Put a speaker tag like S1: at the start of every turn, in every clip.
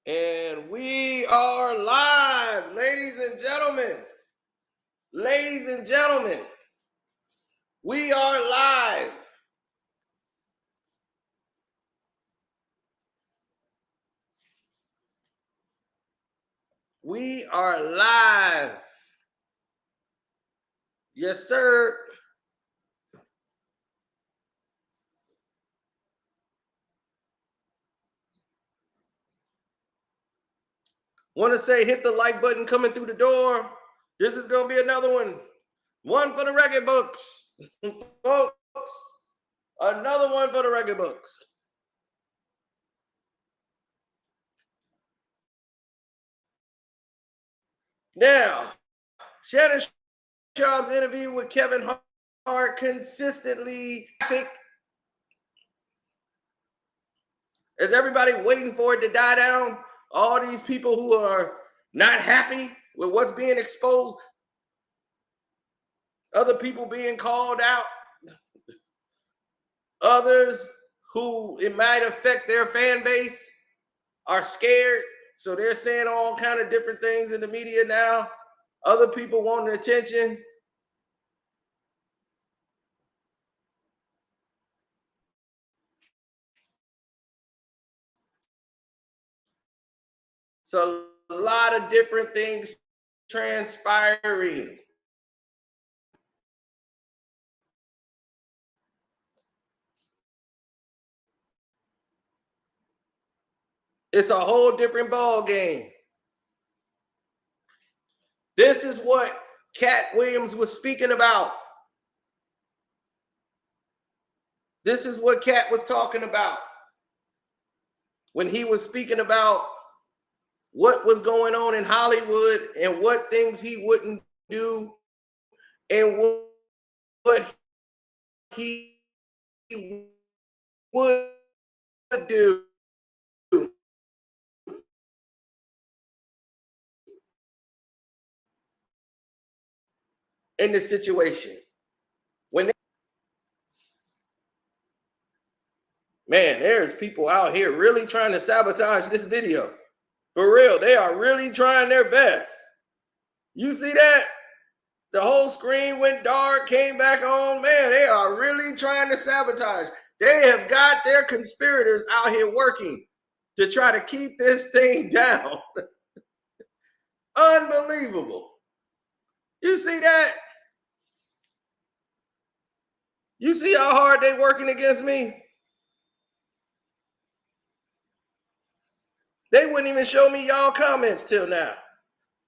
S1: And we are live, ladies and gentlemen. Ladies and gentlemen, we are live. We are live. Yes, sir. Want to say hit the like button coming through the door. This is going to be another one. One for the record books. Folks, another one for the record books. Now, Shannon Sharp's interview with Kevin Hart consistently graphic. Is everybody waiting for it to die down? All these people who are not happy with what's being exposed, other people being called out, others who it might affect their fan base are scared, so they're saying all kind of different things in the media now. Other people want attention. So a lot of different things transpiring. It's a whole different ball game. This is what Katt Williams was speaking about. This is what Katt was talking about when he was speaking about what was going on in Hollywood and what things he wouldn't do and what he would do in the situation. When man, there's people out here really trying to sabotage this video. For real, they are really trying their best. You see that? The whole screen went dark, came back on. Man, they are really trying to sabotage. They have got their conspirators out here working to try to keep this thing down. Unbelievable. You see that? You see how hard they working against me? They wouldn't even show me y'all comments till now.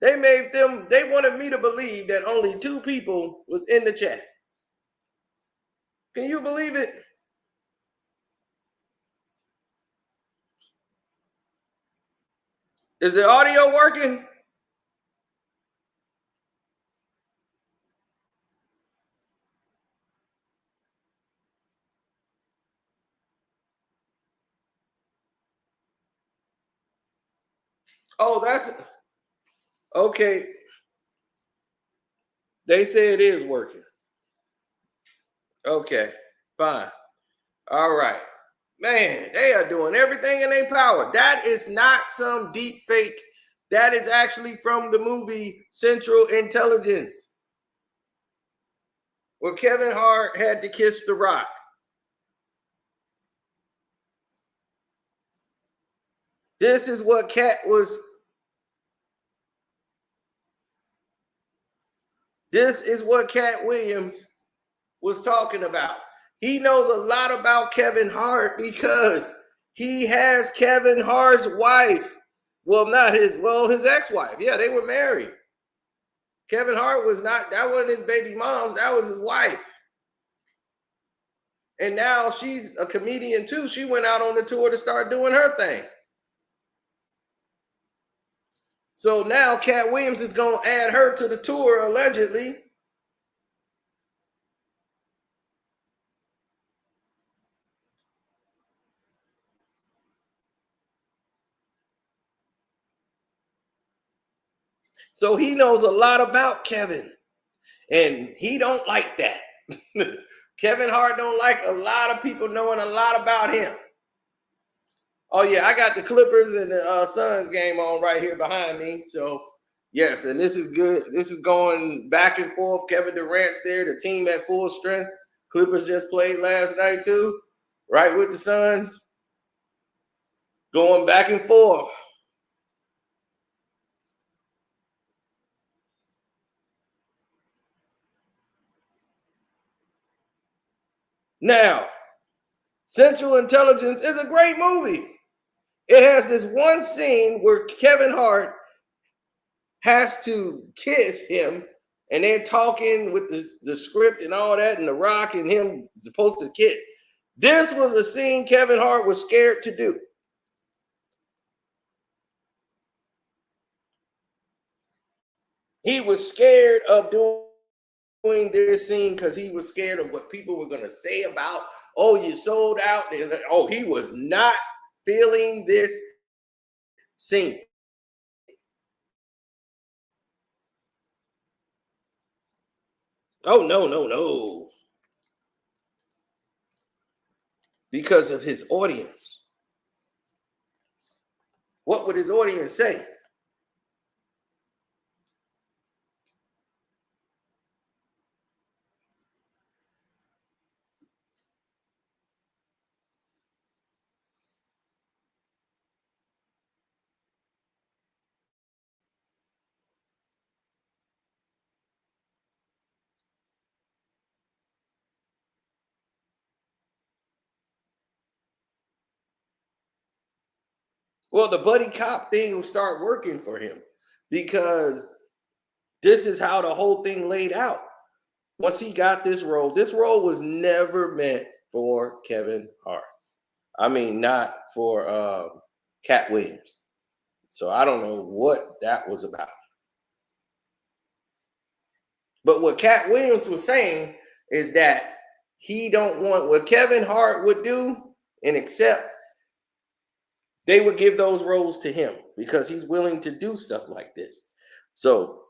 S1: They wanted me to believe that only 2 people was in the chat. Can you believe it? Is the audio working? Oh, that's okay. They say it is working. Okay, fine. All right. Man, they are doing everything in their power. That is not some deep fake. That is actually from the movie Central Intelligence, where Kevin Hart had to kiss the rock. This is what Katt was. This is what Katt Williams was talking about. He knows a lot about Kevin Hart because he has Kevin Hart's wife. Well, not his, well, his ex-wife. Yeah, they were married. Kevin Hart was not, that wasn't his baby mom's, that was his wife. And now she's a comedian too. She went out on the tour to start doing her thing. So now Katt Williams is going to add her to the tour, allegedly. So he knows a lot about Kevin, and he don't like that. Kevin Hart don't like a lot of people knowing a lot about him. Oh yeah, I got the Clippers and the Suns game on right here behind me. So yes, and this is good. This is going back and forth. Kevin Durant's there. The team at full strength. Clippers just played last night too, right with the Suns. Going back and forth. Now, Central Intelligence is a great movie. It has this one scene where Kevin Hart has to kiss him, and they're talking with the script and all that, and The Rock and him supposed to kiss. This was a scene Kevin Hart was scared to do. He was scared of doing this scene because he was scared of what people were going to say about, oh, you sold out. Oh, he was not feeling this scene. Oh, no, no, no. Because of his audience. What would his audience say? Well, the buddy cop thing will start working for him because this is how the whole thing laid out. Once he got this role was never meant for Kevin Hart. I mean, not for Katt Williams. So I don't know what that was about. But what Katt Williams was saying is that he don't want what Kevin Hart would do and accept. They would give those roles to him because he's willing to do stuff like this. So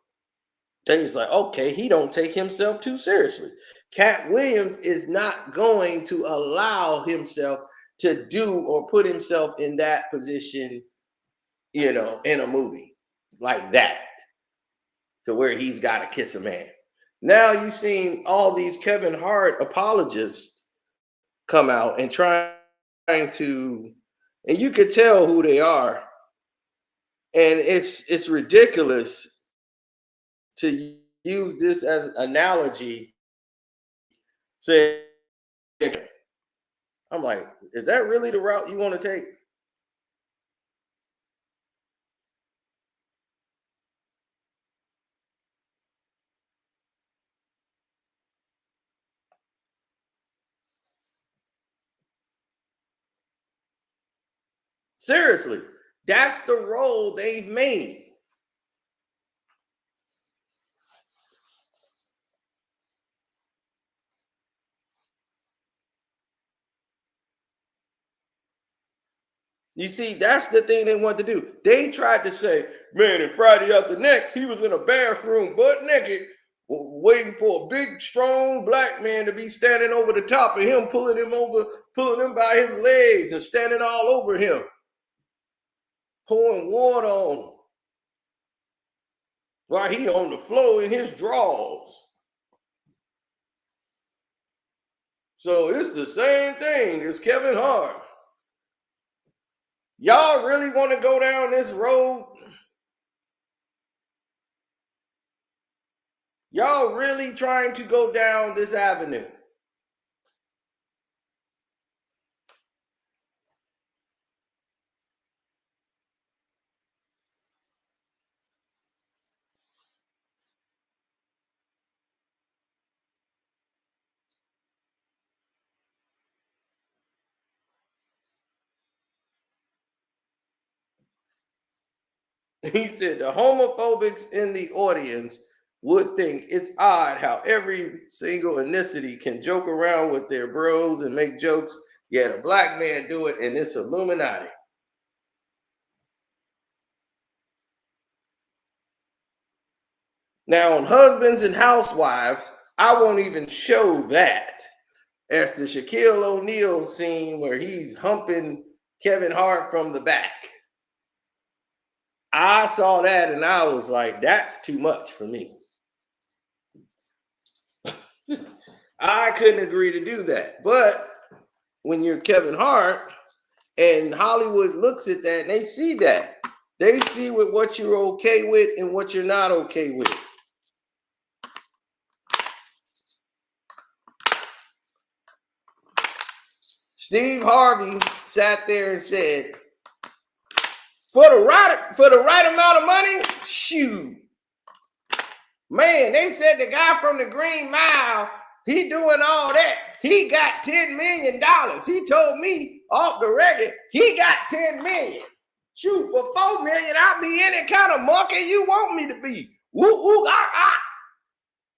S1: he's like, okay, he don't take himself too seriously. Katt Williams is not going to allow himself to do or put himself in that position, in a movie like that, to where he's got to kiss a man. Now you've seen all these Kevin Hart apologists come out and trying to, and you could tell who they are, and it's ridiculous to use this as an analogy. Say, I'm like, is that really the route you want to take? Seriously, that's the role they've made. You see, that's the thing they want to do. They tried to say, man, in Friday After Next, he was in a bathroom butt naked, waiting for a big, strong black man to be standing over the top of him, pulling him by his legs and standing all over him, pouring water on him while he on the floor in his drawers. So it's the same thing as Kevin Hart. Y'all really want to go down this road? Y'all really trying to go down this avenue? He said the homophobics in the audience would think it's odd how every single ethnicity can joke around with their bros and make jokes, yet a black man do it and it's Illuminati. Now, on Husbands and Housewives, I won't even show that as the Shaquille O'Neal scene where he's humping Kevin Hart from the back. I saw that and I was like, that's too much for me. I couldn't agree to do that. But when you're Kevin Hart and Hollywood looks at that and they see that, they see with what you're okay with and what you're not okay with. Steve Harvey sat there and said, for the right amount of money, shoot. Man, they said the guy from the Green Mile, he doing all that. He got $10 million. He told me off the record, he got $10 million. Shoot, for $4 million, I'll be any kind of monkey you want me to be. Woo, woo, ah, ah.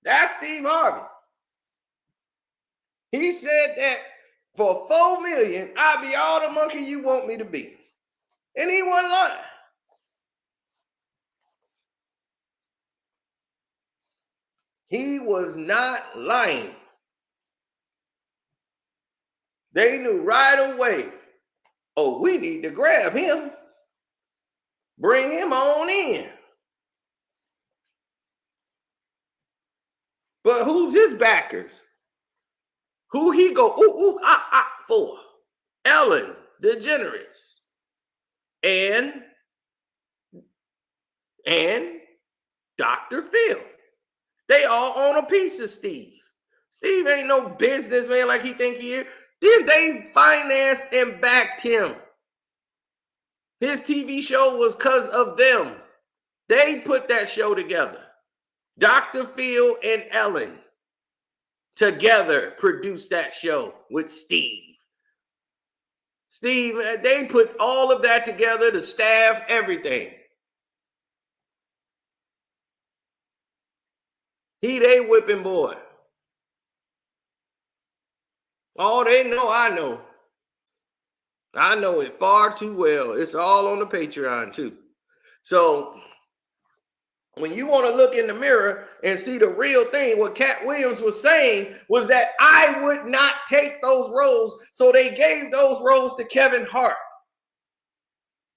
S1: That's Steve Harvey. He said that for $4 million, I'll be all the monkey you want me to be. And he wasn't lying. He was not lying. They knew right away, oh, we need to grab him. Bring him on in. But who's his backers? Who he go, for? Ellen DeGeneres. And Dr. Phil. They all own a piece of Steve. Steve ain't no businessman like he think he is. Then they financed and backed him. His TV show was because of them. They put that show together. Dr. Phil and Ellen together produced that show with Steve. Steve, they put all of that together, the staff, everything. He they whipping boy. All they know, I know. I know it far too well. It's all on the Patreon too. So when you want to look in the mirror and see the real thing, what Katt Williams was saying was that I would not take those roles. So they gave those roles to Kevin Hart.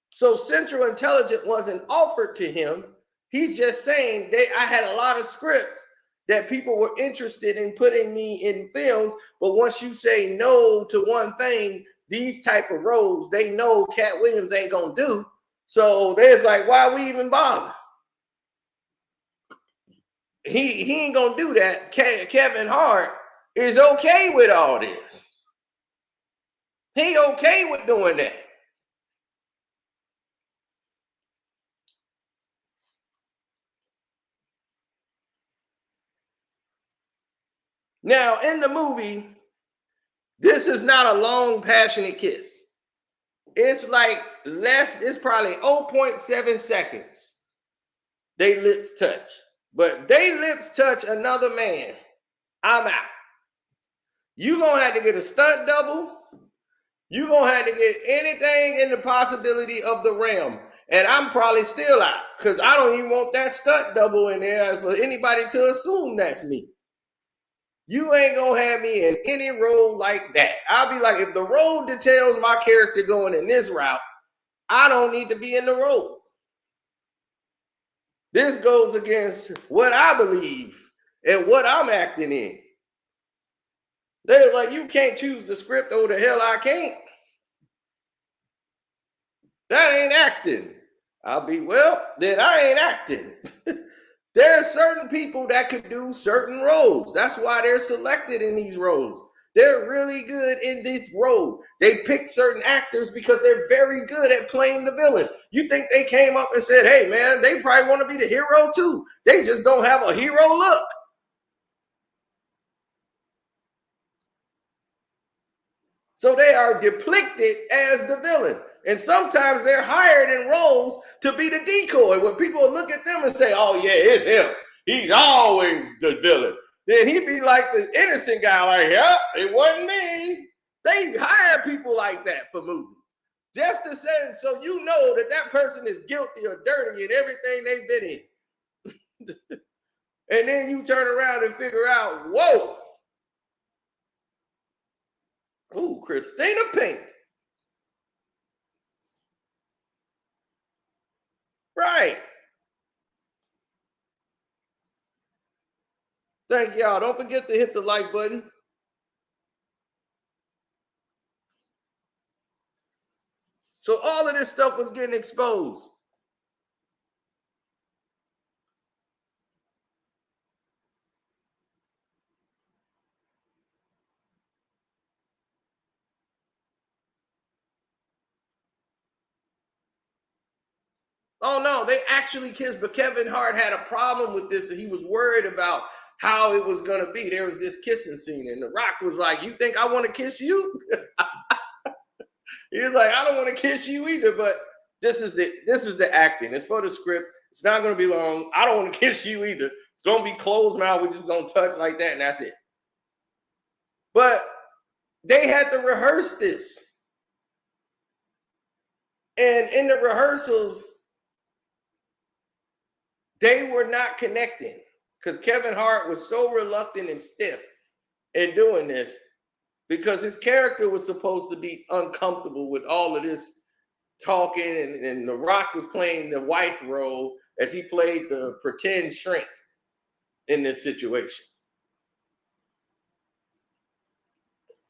S1: So Central Intelligence wasn't offered to him. He's just saying that I had a lot of scripts that people were interested in putting me in films. But once you say no to one thing, these type of roles, they know Katt Williams ain't going to do. So there's like, why we even bother? He ain't going to do that. Kevin Hart is okay with all this. He okay with doing that. Now, in the movie, this is not a long, passionate kiss. It's like it's probably 0.7 seconds. They lips touch. But they lips touch another man, I'm out. You're going to have to get a stunt double. You're going to have to get anything in the possibility of the realm. And I'm probably still out because I don't even want that stunt double in there for anybody to assume that's me. You ain't going to have me in any role like that. I'll be like, if the role details my character going in this route, I don't need to be in the role. This goes against what I believe and what I'm acting in. They're like, you can't choose the script. Oh, the hell I can't. That ain't acting. I'll be, well, then I ain't acting. There are certain people that could do certain roles. That's why they're selected in these roles. They're really good in this role. They pick certain actors because they're very good at playing the villain. You think they came up and said, hey, man, they probably want to be the hero too. They just don't have a hero look. So they are depicted as the villain. And sometimes they're hired in roles to be the decoy. When people look at them and say, oh, yeah, it's him. He's always the villain. Then he'd be like the innocent guy, like, yeah, it wasn't me. They hire people like that for movies. Just to say, so you know that that person is guilty or dirty in everything they've been in. And then you turn around and figure out, whoa. Ooh, Christina Pink. Right. Thank y'all. Don't forget to hit the like button. So all of this stuff was getting exposed. Oh no, they actually kissed, but Kevin Hart had a problem with this, and he was worried about how it was gonna be. There was this kissing scene, and The Rock was like, "You think I want to kiss you?" He was like, "I don't want to kiss you either, but this is the acting. It's for the script. It's not gonna be long. I don't want to kiss you either. It's gonna be closed mouth. We're just gonna touch like that, and that's it." But they had to rehearse this, and in the rehearsals, they were not connecting because Kevin Hart was so reluctant and stiff in doing this because his character was supposed to be uncomfortable with all of this talking, and The Rock was playing the wife role as he played the pretend shrink in this situation.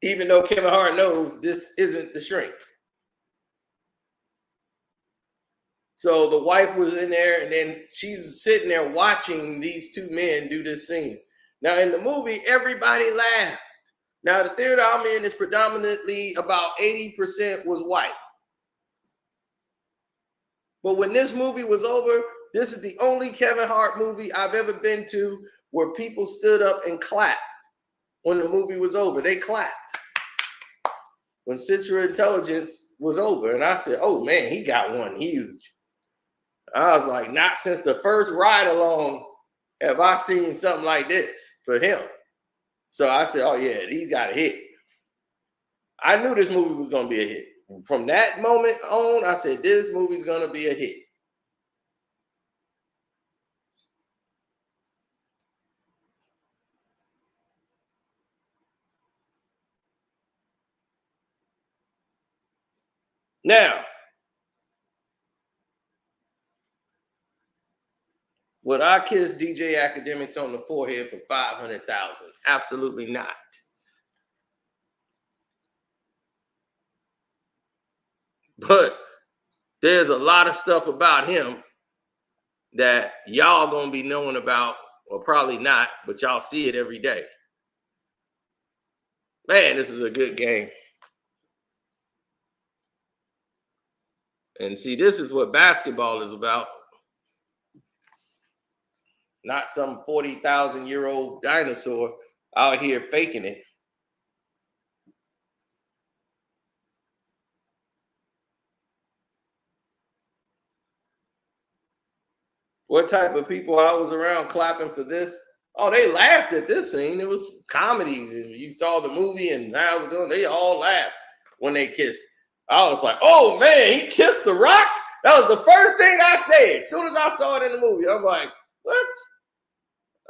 S1: Even though Kevin Hart knows this isn't the shrink. So the wife was in there, and then she's sitting there watching these two men do this scene. Now, in the movie, everybody laughed. Now, the theater I'm in is predominantly about 80% was white. But when this movie was over, this is the only Kevin Hart movie I've ever been to where people stood up and clapped when the movie was over. They clapped when Central Intelligence was over. And I said, oh man, he got one huge. I was like, not since the first ride along have I seen something like this for him. So I said, oh yeah, he got a hit. I knew this movie was going to be a hit. From that moment on, I said, this movie's going to be a hit. Now, would I kiss DJ Academics on the forehead for $500,000? Absolutely not. But there's a lot of stuff about him that y'all gonna be knowing about, or probably not, but y'all see it every day. Man, this is a good game. And see, this is what basketball is about. Not some 40,000-year-old dinosaur out here faking it. What type of people I was around clapping for this? Oh, they laughed at this scene. It was comedy. You saw the movie and now it was doing, they all laughed when they kissed. I was like, oh man, he kissed The Rock? That was the first thing I said. As soon as I saw it in the movie, I'm like, what?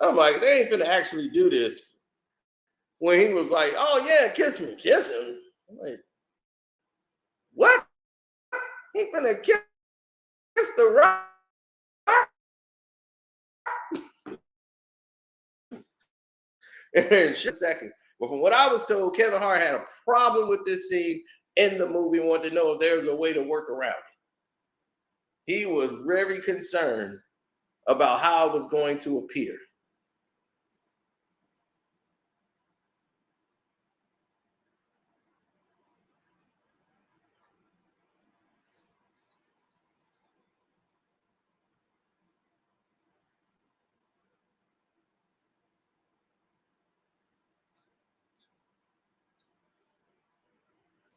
S1: I'm like, they ain't finna actually do this. When he was like, oh yeah, kiss me, kiss him. I'm like, what? He finna kiss The Rock? In a second. But from what I was told, Kevin Hart had a problem with this scene in the movie and wanted to know if there's a way to work around it. He was very concerned about how it was going to appear.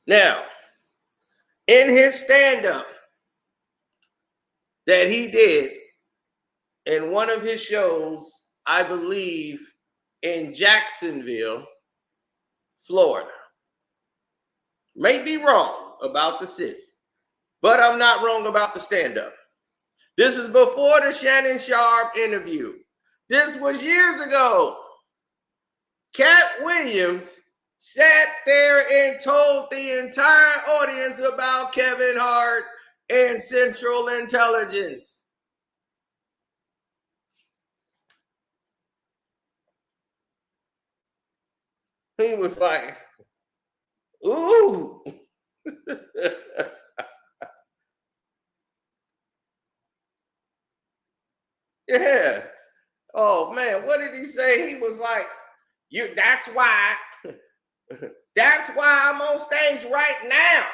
S1: Now, in his stand-up that he did in one of his shows, I believe in Jacksonville, Florida. May be wrong about the city, but I'm not wrong about the stand-up. This is before the Shannon Sharpe interview. This was years ago. Katt Williams sat there and told the entire audience about Kevin Hart and Central Intelligence. He was like, ooh. Yeah. Oh man, what did he say? He was like, you that's why I'm on stage right now.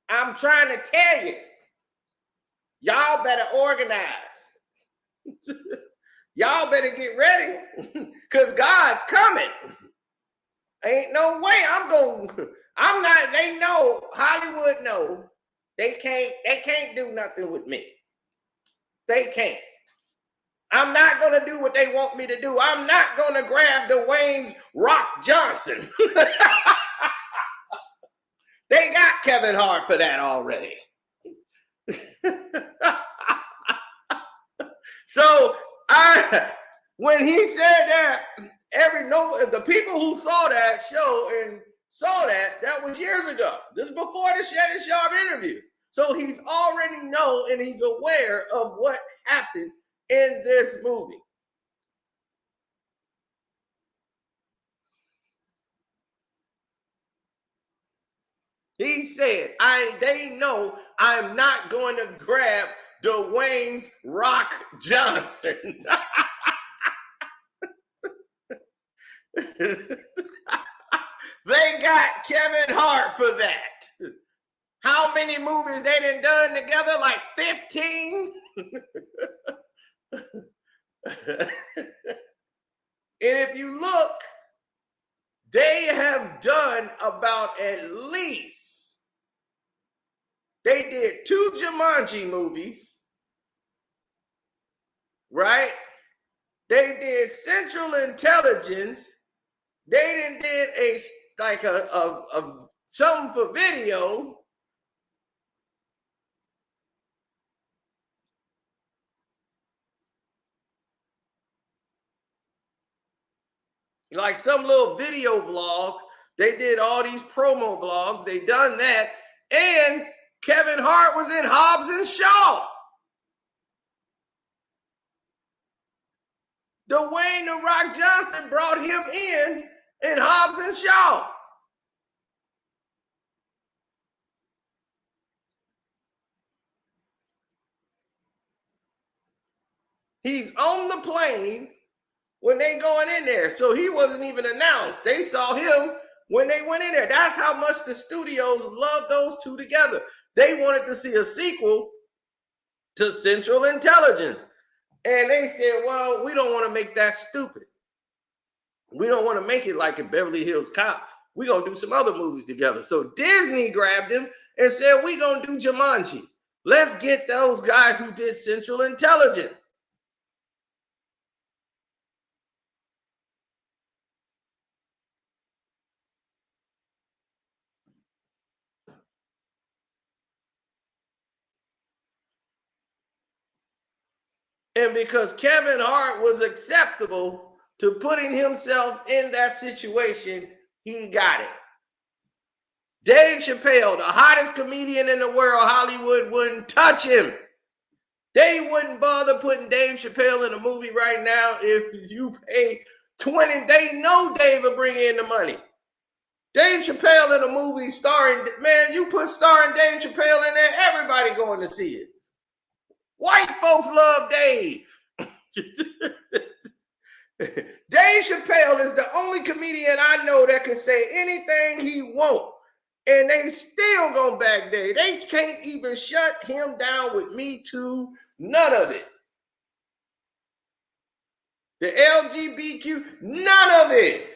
S1: I'm trying to tell you, y'all better organize. Y'all better get ready because God's coming. Ain't no way I'm not, they know, Hollywood know they can't do nothing with me. They can't. I'm not gonna do what they want me to do. I'm not gonna grab Dwayne's Rock Johnson. They got Kevin Hart for that already. So when he said that, the people who saw that show and saw that was years ago. This is before the Shannon Sharp interview. So he's already know and he's aware of what happened in this movie. He said, they know I'm not going to grab Dwayne's Rock Johnson. They got Kevin Hart for that. How many movies they done together? Like 15? And if you look, they have done about at least, they did 2 Jumanji movies, right? They did Central Intelligence. They did a something for video. Like some little video vlog. They did all these promo vlogs. They done that. And Kevin Hart was in Hobbs and Shaw. Dwayne "The Rock" Johnson brought him in Hobbs and Shaw. He's on the plane when they going in there. So he wasn't even announced. They saw him when they went in there. That's how much the studios love those two together. They wanted to see a sequel to Central Intelligence. And they said, well, we don't want to make that stupid. We don't want to make it like a Beverly Hills Cop. We're going to do some other movies together. So Disney grabbed him and said, we're going to do Jumanji. Let's get those guys who did Central Intelligence. And because Kevin Hart was acceptable to putting himself in that situation, he got it. Dave Chappelle, the hottest comedian in the world, Hollywood wouldn't touch him. They wouldn't bother putting Dave Chappelle in a movie right now if you pay 20. They know Dave will bring in the money. Dave Chappelle in a movie starring, man, you put starring Dave Chappelle in there, everybody going to see it. White folks love Dave. Dave Chappelle is the only comedian I know that can say anything he wants, and they still gonna back Dave. They can't even shut him down with Me Too, none of it. The LGBTQ, none of it.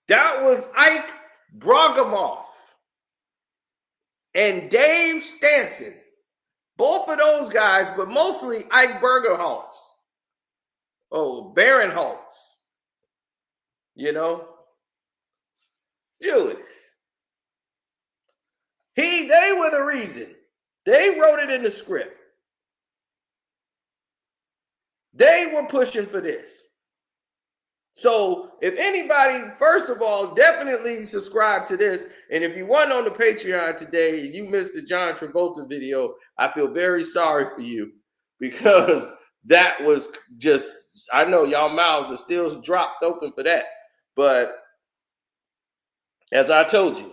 S1: That was Ike Bragamoff and Dave Stanson. Both of those guys, but mostly Ike Bergerholtz. Oh, Baron Holtz. You know, Jewish. They were the reason. They wrote it in the script. They were pushing for this. So if anybody, first of all, definitely subscribe to this. And if you weren't on the Patreon today, you missed the John Travolta video, I feel very sorry for you, because that was just, I know y'all mouths are still dropped open for that. But as I told you,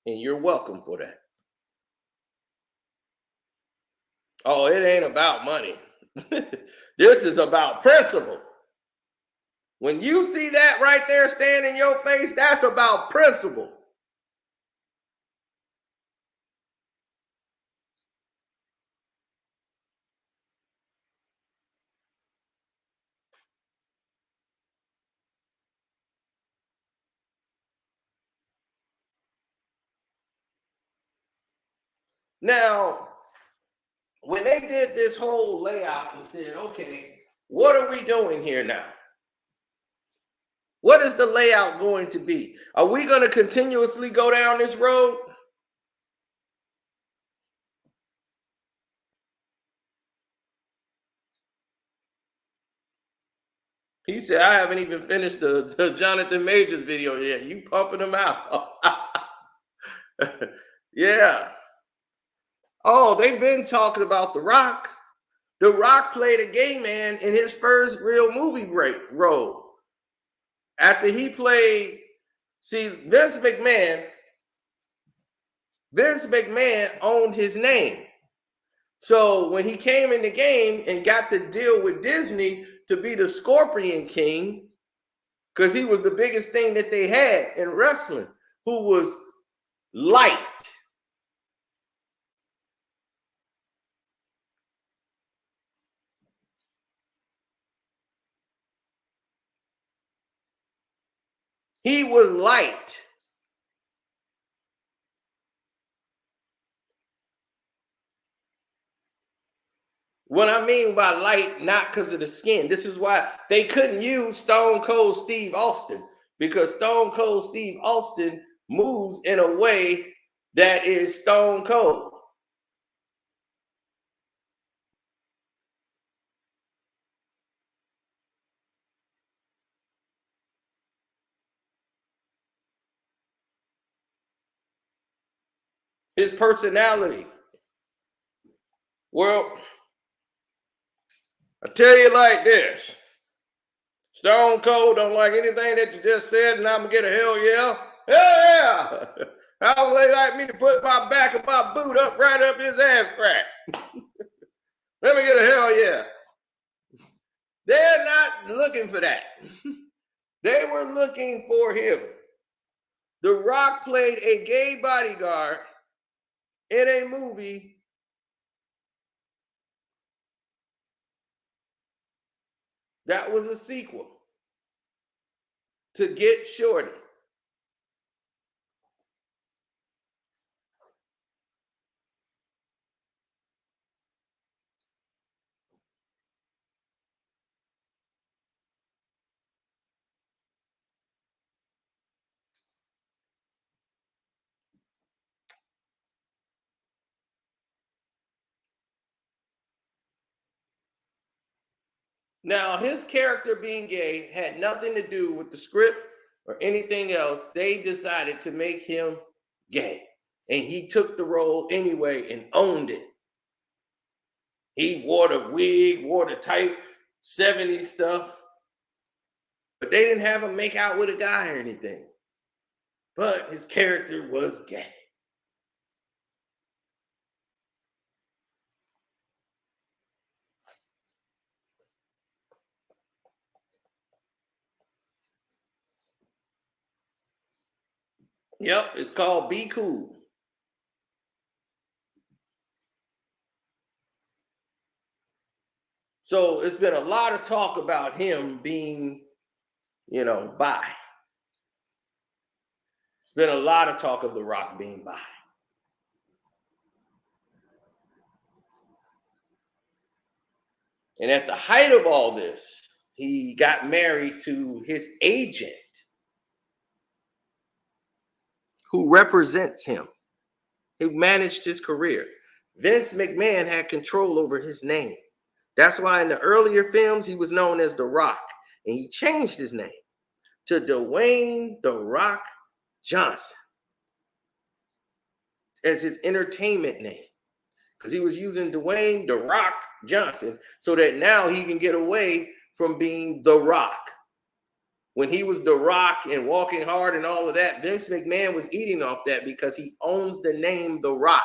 S1: and you're welcome for that. Oh, it ain't about money. This is about principle. When you see that right there stand in your face, that's about principle. Now, when they did this whole layout and said, okay, what are we doing here now? What is the layout going to be? Are we going to continuously go down this road? He said, I haven't even finished the Jonathan Majors video yet. You pumping them out. Yeah. Oh, they've been talking about The Rock. The Rock played a gay man in his first real movie role. After he played, see, Vince McMahon owned his name. So when he came in the game and got the deal with Disney to be the Scorpion King, because he was the biggest thing that they had in wrestling, who was light. He was light. What I mean by light, not because of the skin. This is why they couldn't use Stone Cold Steve Austin, because Stone Cold Steve Austin moves in a way that is stone cold. His personality. Well, I tell you like this. Stone Cold don't like anything that you just said, and I'm gonna get a hell yeah. Hell yeah! How would they like me to put my back of my boot up right up his ass crack? Let me get a hell yeah. They're not looking for that. They were looking for him. The Rock played a gay bodyguard in a movie that was a sequel to Get Shorty. Now, his character being gay had nothing to do with the script or anything else. They decided to make him gay. And he took the role anyway and owned it. He wore the wig, wore the tight 70s stuff. But they didn't have him make out with a guy or anything. But his character was gay. Yep, it's called Be Cool. So it's been a lot of talk about him being, bi. It's been a lot of talk of The Rock being bi. And at the height of all this, he got married to his agent who represents him, who managed his career. Vince McMahon had control over his name. That's why in the earlier films, he was known as The Rock. And he changed his name to Dwayne The Rock Johnson as his entertainment name. Because he was using Dwayne The Rock Johnson so that now he can get away from being The Rock. When he was The Rock and Walking Hard and all of that, Vince McMahon was eating off that because he owns the name The Rock.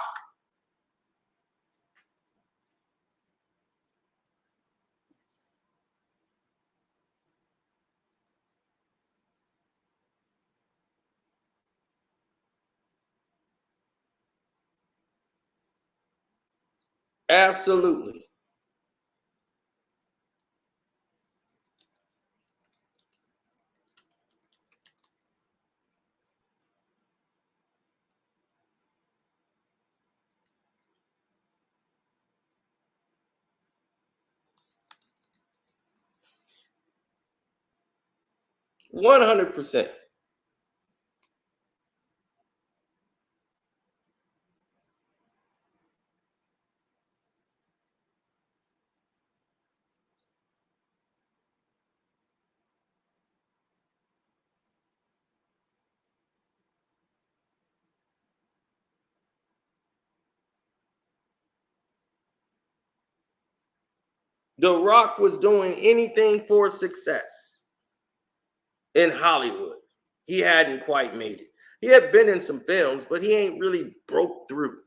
S1: Absolutely. %100%. The Rock was doing anything for success in Hollywood. He hadn't quite made it. He had been in some films, but he ain't really broke through.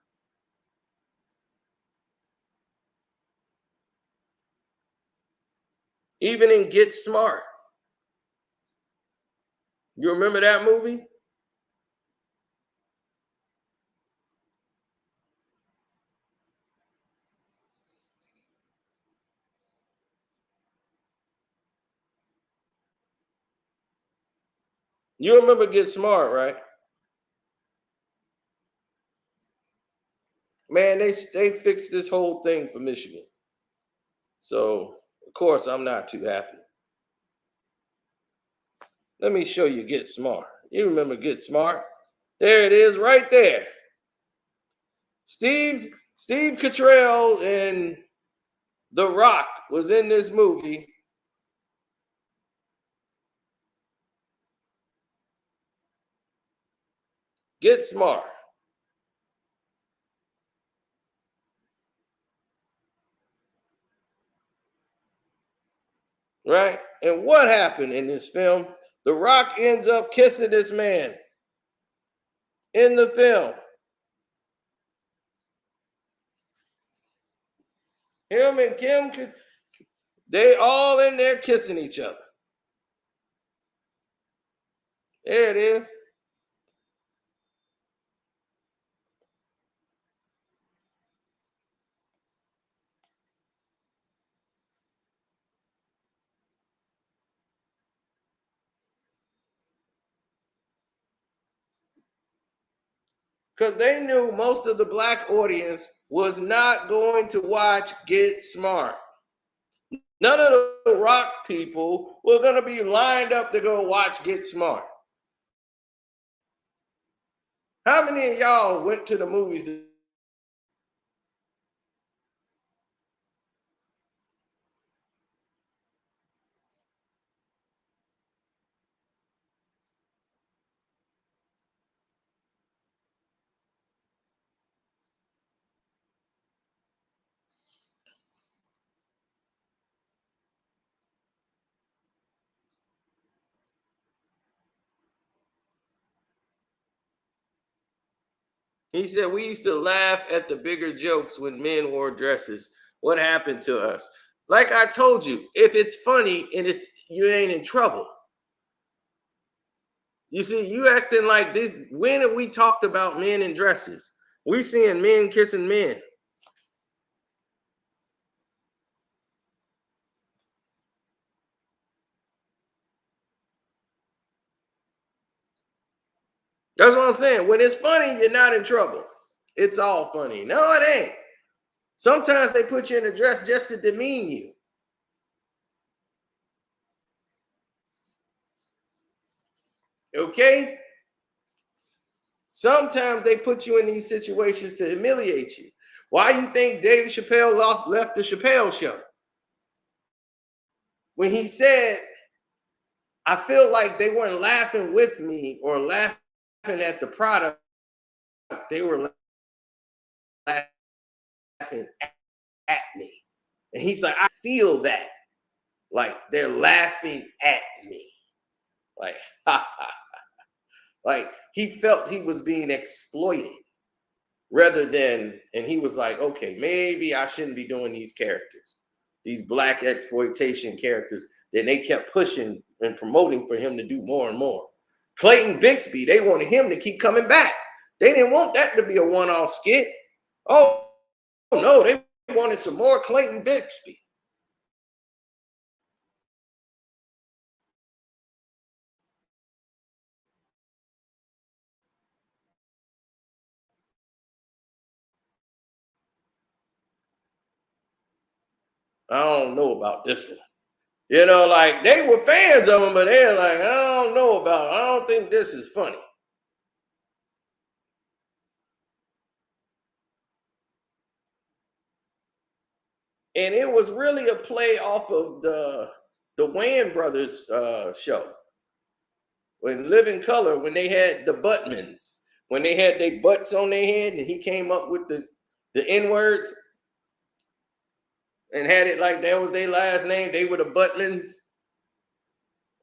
S1: Even in Get Smart. You remember that movie? You remember Get Smart, right? Man, they fixed this whole thing for Michigan. So, of course, I'm not too happy. Let me show you Get Smart. You remember Get Smart? There it is right there. Steve Cottrell and The Rock was in this movie. Get Smart. Right? And what happened in this film? The Rock ends up kissing this man in the film. Him and Kim, they all in there kissing each other. There it is. Because they knew most of the black audience was not going to watch Get Smart. None of the Rock people were going to be lined up to go watch Get Smart. How many of y'all went to the movies? He said, we used to laugh at the bigger jokes when men wore dresses. What happened to us? Like I told you, if it's funny and it's you ain't in trouble. You see, you acting like this. When have we talked about men in dresses? We seeing men kissing men. That's what I'm saying. When it's funny, you're not in trouble. It's all funny. No, it ain't. Sometimes they put you in a dress just to demean you. Okay? Sometimes they put you in these situations to humiliate you. Why you think Dave Chappelle left the Chappelle show? When he said, I feel like they weren't laughing with me or laughing at the product, they were laughing at me. And he's like, I feel that. Like they're laughing at me. Like, like he felt he was being exploited rather than, and he was like, okay, maybe I shouldn't be doing these characters, these black exploitation characters. Then they kept pushing and promoting for him to do more and more. Clayton Bixby, they wanted him to keep coming back. They didn't want that to be a one-off skit. Oh, no, they wanted some more Clayton Bixby. I don't know about this one. You know, like they were fans of him, but they're like, I don't think this is funny. And it was really a play off of the Dwayne brothers show. When Living Color, when they had the Buttmans, when they had their butts on their head and he came up with the N-words and had it like that was their last name, they were the Buttmans.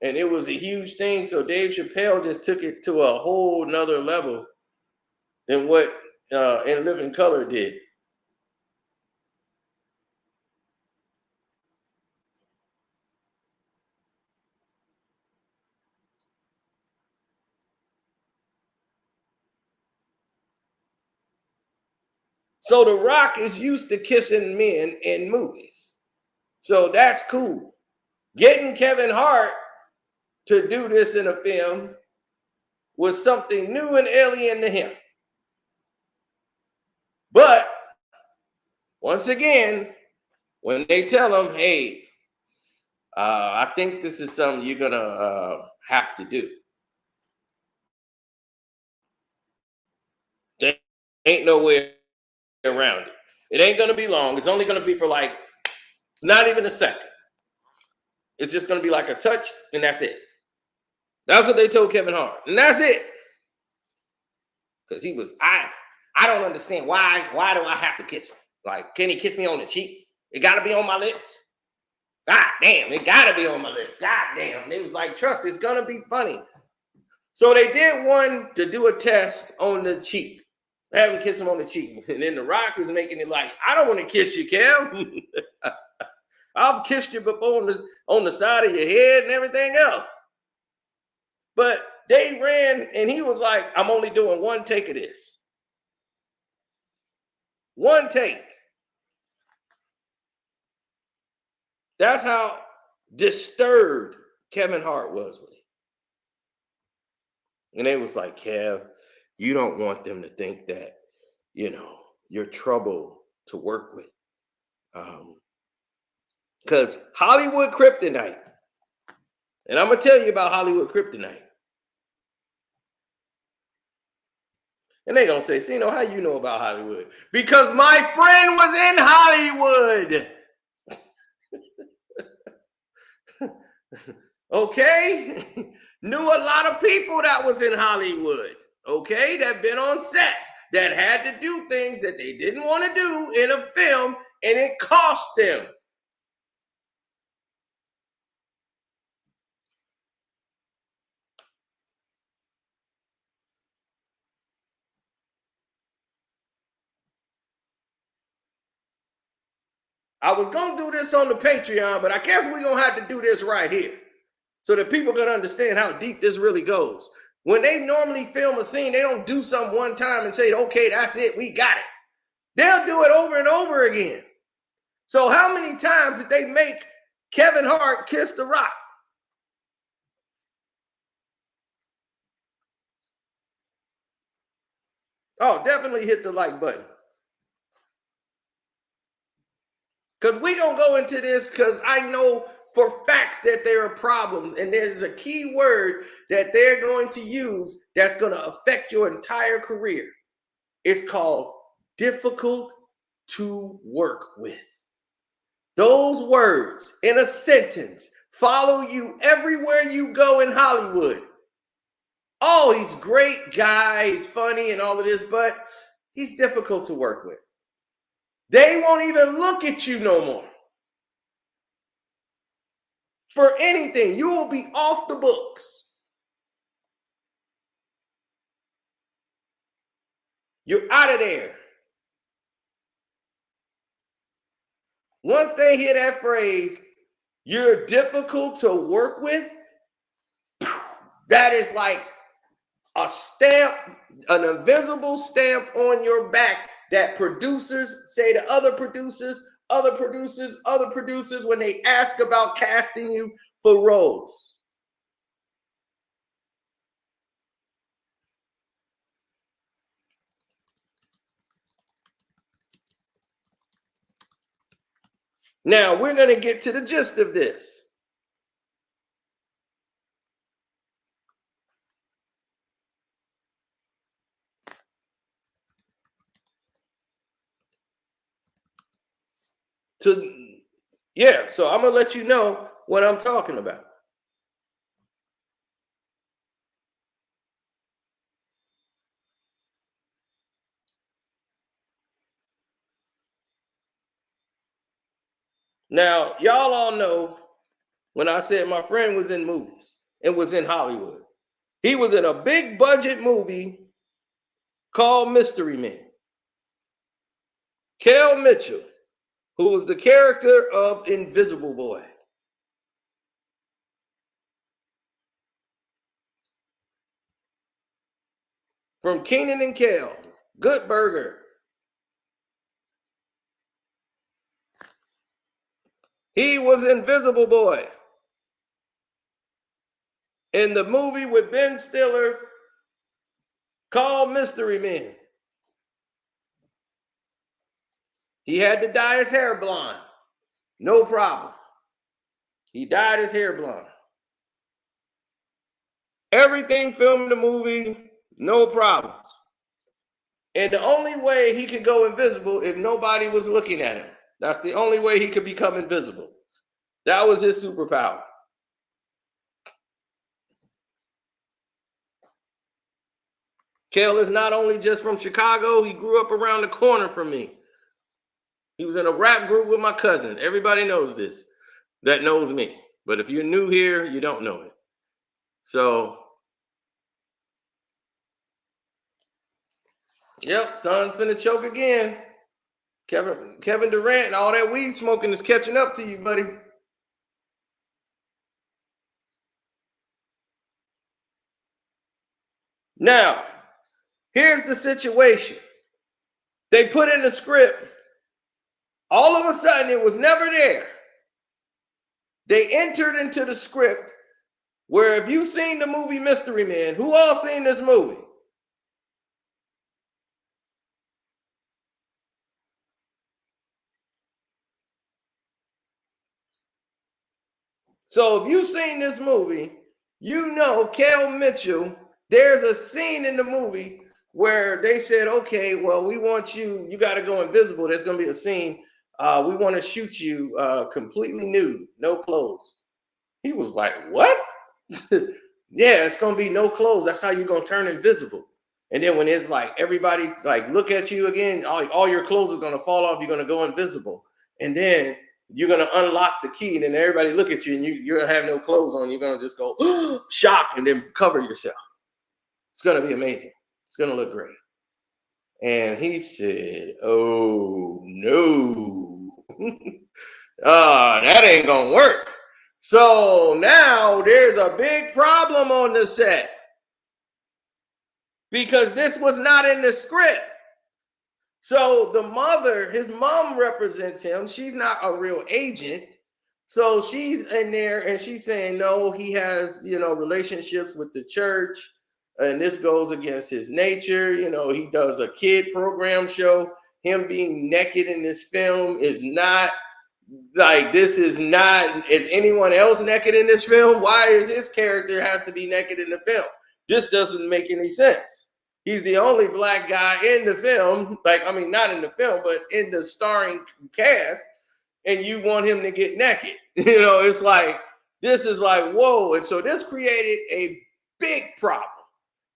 S1: And it was a huge thing. So Dave Chappelle just took it to a whole nother level than what In Living Color did. So The Rock is used to kissing men in movies. So that's cool. Getting Kevin Hart to do this in a film was something new and alien to him. But once again, when they tell him, hey, I think this is something you're going to have to do, there ain't no way around it. It ain't going to be long. It's only going to be for like not even a second. It's just going to be like a touch, and that's it. That's what they told Kevin Hart, and that's it. Because he was, I don't understand why do I have to kiss him? Like, can he kiss me on the cheek? It got to be on my lips. God damn, it got to be on my lips. God damn. And it was like, trust, it's going to be funny. So they did one to do a test on the cheek. Have him kiss him on the cheek. And then The Rock was making it like, I don't want to kiss you, Kev. I've kissed you before on the side of your head and everything else. But they ran, and he was like, I'm only doing one take of this. One take. That's how disturbed Kevin Hart was with it. And they was like, Kev, you don't want them to think that, you're trouble to work with. Because Hollywood Kryptonite, and I'm going to tell you about Hollywood Kryptonite. And they going to say, see, how you know about Hollywood? Because my friend was in Hollywood. Okay? Knew a lot of people that was in Hollywood. Okay? That been on sets, that had to do things that they didn't want to do in a film, and it cost them. I was going to do this on the Patreon, but I guess we're going to have to do this right here so that people can understand how deep this really goes. When they normally film a scene, they don't do something one time and say, okay, that's it, we got it. They'll do it over and over again. So how many times did they make Kevin Hart kiss The Rock? Oh, definitely hit the like button. Because we're going to go into this because I know for facts that there are problems, and there's a key word that they're going to use that's going to affect your entire career. It's called difficult to work with. Those words in a sentence follow you everywhere you go in Hollywood. Oh, he's a great guy, he's funny and all of this, but he's difficult to work with. They won't even look at you no more. For anything, you will be off the books. You're out of there. Once they hear that phrase, you're difficult to work with, that is like a stamp, an invisible stamp on your back that producers say to other producers, when they ask about casting you for roles. Now, we're going to get to the gist of this. So I'm going to let you know what I'm talking about. Now, y'all all know when I said my friend was in movies and was in Hollywood. He was in a big budget movie called Mystery Man. Kel Mitchell, who was the character of Invisible Boy. From Kenan and Kel, Good Burger. He was Invisible Boy in the movie with Ben Stiller called Mystery Man. He had to dye his hair blonde. No problem. He dyed his hair blonde. Everything filmed in the movie, no problems. And the only way he could go invisible if nobody was looking at him. That's the only way he could become invisible. That was his superpower. Kel is not only just from Chicago, he grew up around the corner from me. He was in a rap group with my cousin. Everybody knows this, that knows me. But if you're new here, you don't know it. So, yep, son's finna choke again. Kevin Durant and all that weed smoking is catching up to you, buddy. Now, here's the situation. They put in the script. All of a sudden, it was never there. They entered into the script where if you've seen the movie Mystery Man, who all seen this movie? So if you've seen this movie, you know Kel Mitchell, there's a scene in the movie where they said, okay, well, we want you got to go invisible. There's going to be a scene. We want to shoot you completely nude, no clothes. He was like, what? Yeah, it's going to be no clothes. That's how you're going to turn invisible. And then when it's like everybody like look at you again, all your clothes are going to fall off. You're going to go invisible. And then you're going to unlock the key, and then everybody look at you, and you're going to have no clothes on. You're going to just go, shock, and then cover yourself. It's going to be amazing. It's going to look great. And he said, oh, no. That ain't going to work. So now there's a big problem on the set because this was not in the script. So the mother, his mom represents him. She's not a real agent. So she's in there and she's saying, no, he has, relationships with the church. And this goes against his nature. He does a kid program show. Him being naked in this film is not Like, this is not, is anyone else naked in this film? Why is his character has to be naked in the film? This doesn't make any sense. He's the only black guy in the film, like, I mean, not in the film, but in the starring cast, and you want him to get naked. You know, it's like, this is like, whoa. And so this created a big problem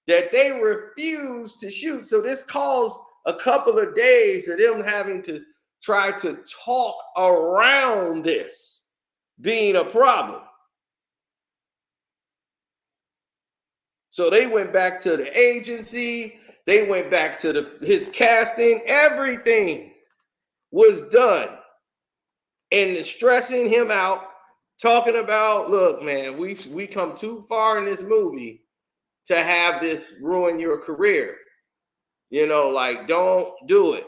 S1: that they refused to shoot. So this caused a couple of days of them having to try to talk around this being a problem. So they went back to the agency, they went back to his casting, everything was done. And stressing him out, talking about, look, man, we come too far in this movie to have this ruin your career. You know, like, don't do it.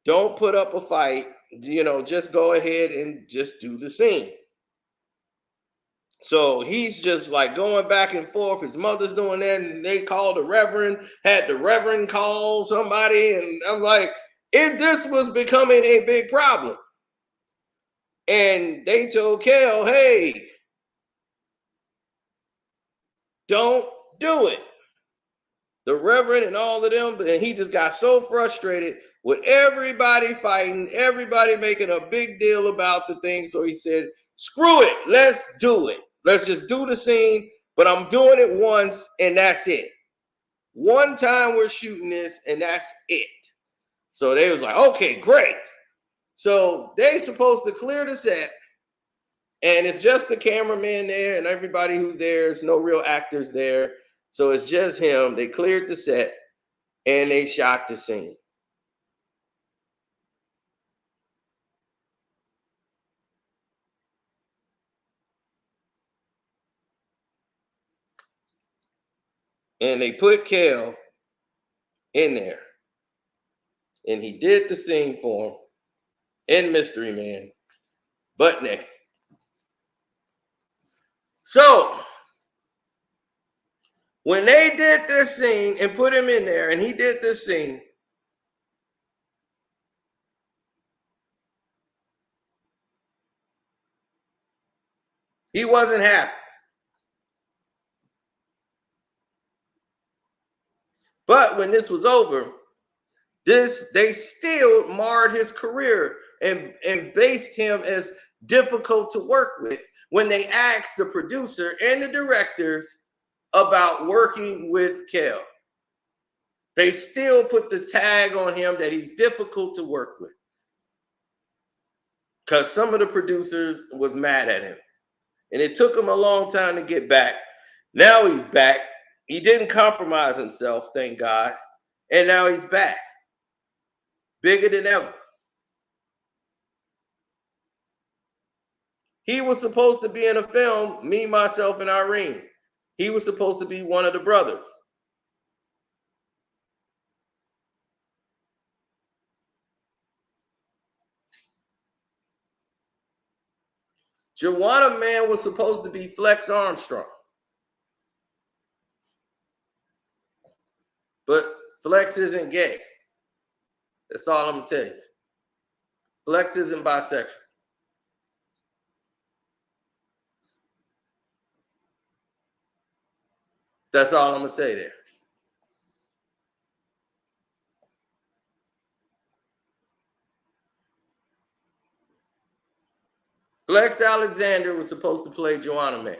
S1: Don't put up a fight. You know, just go ahead and just do the scene. So he's just like going back and forth. His mother's doing that, and they called the Reverend, had the Reverend call somebody, and I'm like, if this was becoming a big problem. And they told Kel, hey, don't do it. The Reverend and all of them, and he just got so frustrated with everybody fighting, everybody making a big deal about the thing. So he said, screw it, let's do it. Let's just do the scene, but I'm doing it once and that's it. One time we're shooting this and that's it. So they was like, okay, great. So they supposed to clear the set, and it's just the cameraman there and everybody who's there. There's no real actors there. So it's just him. They cleared the set and they shot the scene. And they put Kel in there. And he did the scene for him in Mystery Man, butt naked. So when they did this scene and put him in there and he did this scene, he wasn't happy. But when this was over, they still marred his career and based him as difficult to work with when they asked the producer and the directors about working with Kel. They still put the tag on him that he's difficult to work with, because some of the producers was mad at him. And it took him a long time to get back. Now he's back. He didn't compromise himself, thank God. And now he's back, bigger than ever. He was supposed to be in a film, Me, Myself, and Irene. He was supposed to be one of the brothers. Joanna Man was supposed to be Flex Armstrong. But Flex isn't gay. That's all I'm going to tell you. Flex isn't bisexual. That's all I'm going to say there. Flex Alexander was supposed to play Joanna Man.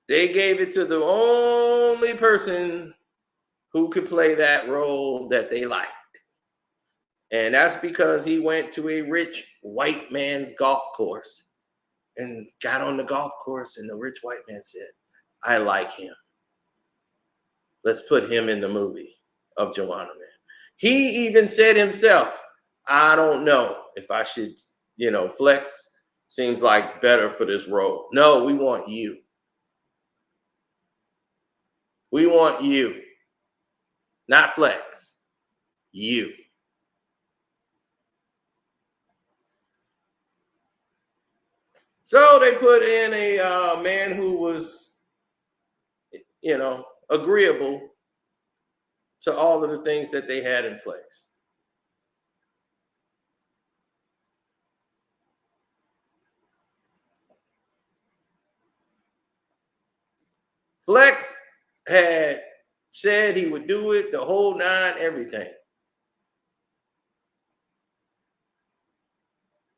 S1: They gave it to the only person who could play that role that they liked. And that's because he went to a rich white man's golf course and got on the golf course, and the rich white man said, I like him. Let's put him in the movie of Joanna Man. He even said himself, I don't know if I should, Flex seems like better for this role. No, we want you. We want you. Not Flex. You. So they put in a man who was, agreeable to all of the things that they had in place. Flex had said he would do it, the whole nine, everything.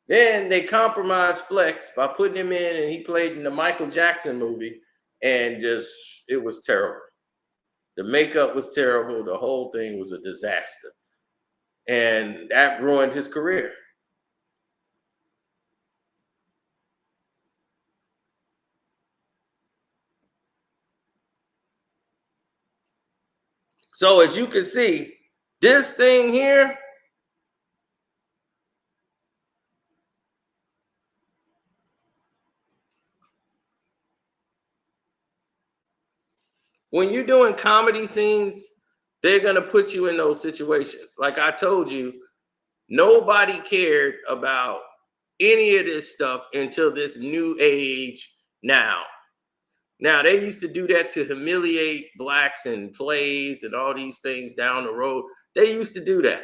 S1: Then they compromised Flex by putting him in, and he played in the Michael Jackson movie, and just, it was terrible. The makeup was terrible. The whole thing was a disaster. And that ruined his career. So as you can see, this thing here, when you're doing comedy scenes, they're going to put you in those situations. Like I told you, nobody cared about any of this stuff until this new age now. Now, they used to do that to humiliate blacks in plays and all these things down the road. They used to do that.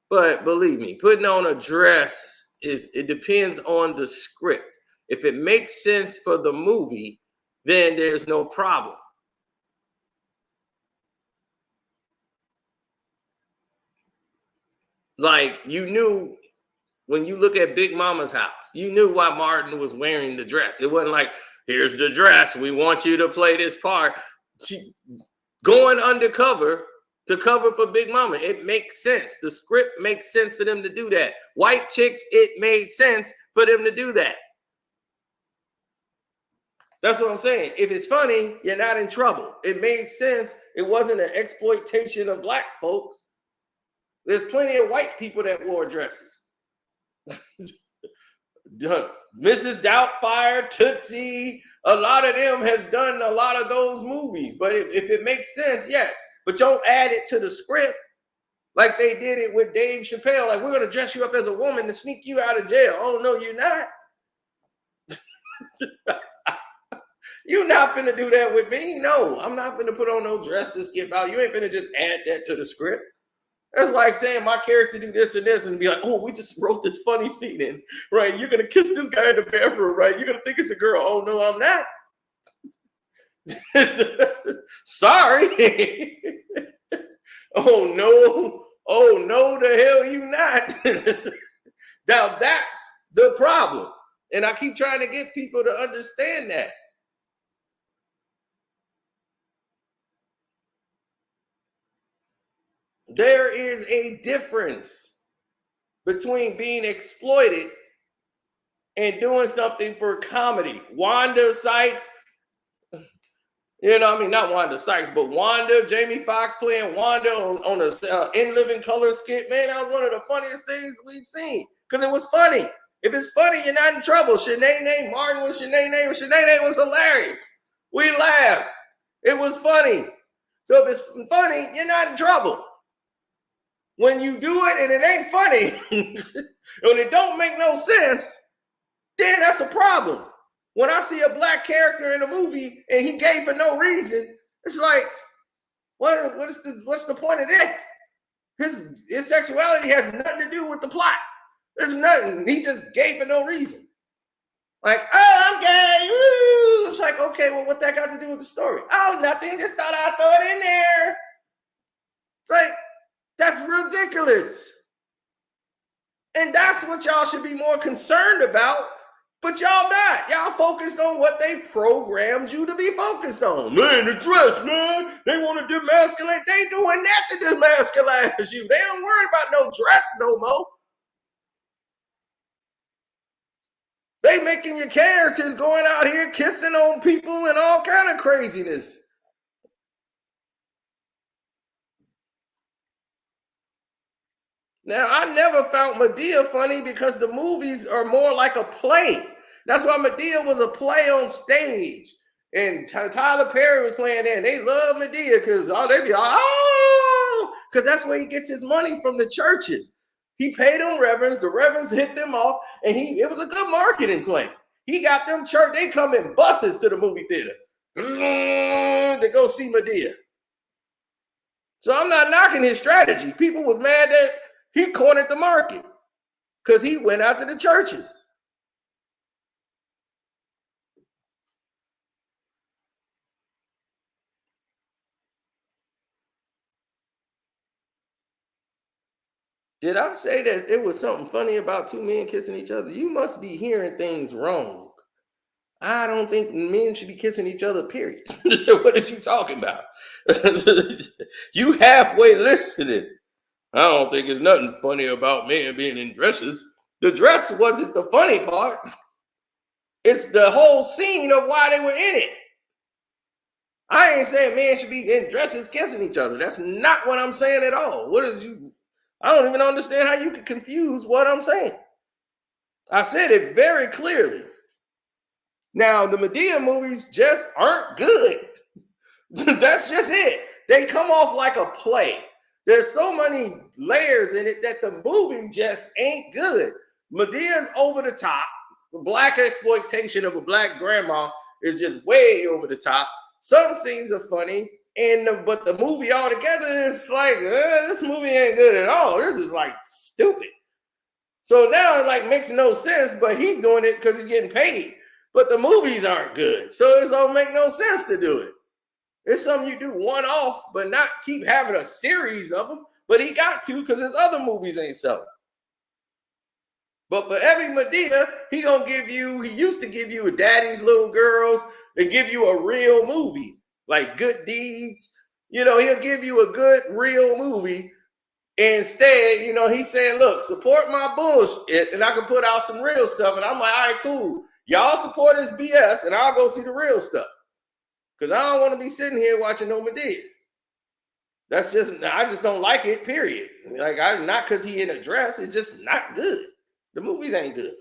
S1: But believe me, putting on a dress, it depends on the script. If it makes sense for the movie, then there's no problem. Like, you knew when you look at Big Mama's house, you knew why Martin was wearing the dress. It wasn't like, here's the dress, we want you to play this part. She going undercover to cover for Big Mama. It makes sense. The script makes sense for them to do that. White chicks, it made sense for them to do that. That's what I'm saying. If it's funny, you're not in trouble. It made sense. It wasn't an exploitation of black folks. There's plenty of white people that wore dresses. Mrs. Doubtfire, Tootsie, a lot of them has done a lot of those movies. But if it makes sense, yes. But don't add it to the script like they did it with Dave Chappelle. Like, we're going to dress you up as a woman to sneak you out of jail. Oh, no, you're not. You're not finna do that with me. No, I'm not finna put on no dress to skip out. You ain't finna just add that to the script. That's like saying my character do this and this and be like, oh, we just wrote this funny scene in, right? You're going to kiss this guy in the bathroom, right? You're going to think it's a girl. Oh, no, I'm not. Sorry. Oh, no. Oh, no, the hell you not. Now, that's the problem. And I keep trying to get people to understand that. There is a difference between being exploited and doing something for comedy. Wanda Sykes, not Wanda Sykes, but Wanda, Jamie Foxx playing Wanda on a In Living Color skit. Man, that was one of the funniest things we've seen because it was funny. If it's funny, you're not in trouble. Shanae Martin was Shanae. Shanae was hilarious. We laughed. It was funny. So if it's funny, you're not in trouble. When you do it and it ain't funny, when it don't make no sense, then that's a problem. When I see a black character in a movie and he gay for no reason, it's like, what's the point of this? His sexuality has nothing to do with the plot. There's nothing. He just gay for no reason. Like, oh, I'm gay. Ooh. It's like, okay, well, what that got to do with the story? Oh, nothing. Just thought I'd throw it in there. It's like, that's ridiculous. And that's what y'all should be more concerned about, but y'all not. Y'all focused on what they programmed you to be focused on. Man, the dress, man. They want to demasculate. They doing that to demasculate you. They don't worry about no dress no more. They making your characters going out here kissing on people and all kind of craziness. Now, I never found Madea funny because the movies are more like a play. That's why Madea was a play on stage. And Tyler Perry was playing there, and they love Madea because they be because that's where he gets his money from the churches. He paid them reverends, the reverends hit them off, and it was a good marketing play. He got them church, they come in buses to the movie theater to go see Madea. So I'm not knocking his strategy. People was mad that he cornered the market because he went after the churches. Did I say that it was something funny about two men kissing each other? You must be hearing things wrong. I don't think men should be kissing each other, period. What are you talking about? You halfway listening. I don't think there's nothing funny about men being in dresses. The dress wasn't the funny part. It's the whole scene of why they were in it. I ain't saying men should be in dresses kissing each other. That's not what I'm saying at all. What is you? I don't even understand how you could confuse what I'm saying. I said it very clearly. Now, the Medea movies just aren't good. That's just it. They come off like a play. There's so many layers in it that the movie just ain't good. Medea's over the top. The black exploitation of a black grandma is just way over the top. Some scenes are funny, but the movie altogether is like, this movie ain't good at all. This is like stupid. So now it like makes no sense, but he's doing it because he's getting paid. But the movies aren't good. So it don't make no sense to do it. It's something you do one off, but not keep having a series of them. But he got to because his other movies ain't selling. But for every Medea, he used to give you a Daddy's Little Girls and give you a real movie, like Good Deeds. He'll give you a good, real movie. Instead, he's saying, look, support my bullshit and I can put out some real stuff. And I'm like, all right, cool. Y'all support this BS and I'll go see the real stuff. Because I don't want to be sitting here watching no Medea. I just don't like it, period. Like, not because he in a dress, it's just not good. The movies ain't good.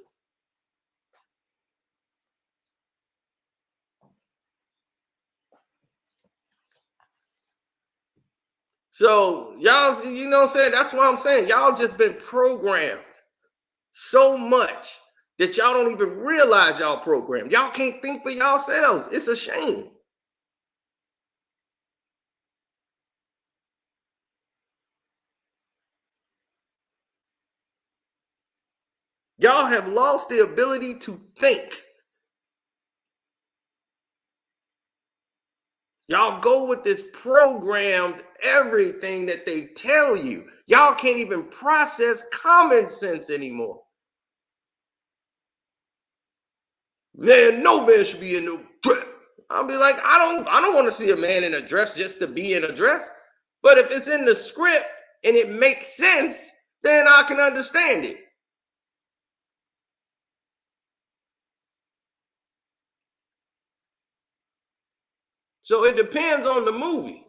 S1: So y'all, you know what I'm saying? That's what I'm saying. Y'all just been programmed so much that y'all don't even realize y'all programmed. Y'all can't think for yourselves. It's a shame. Y'all have lost the ability to think. Y'all go with this programmed everything that they tell you. Y'all can't even process common sense anymore. Man, no man should be in no dress. I'll be like, I don't want to see a man in a dress just to be in a dress. But if it's in the script and it makes sense, then I can understand it. So it depends on the movie.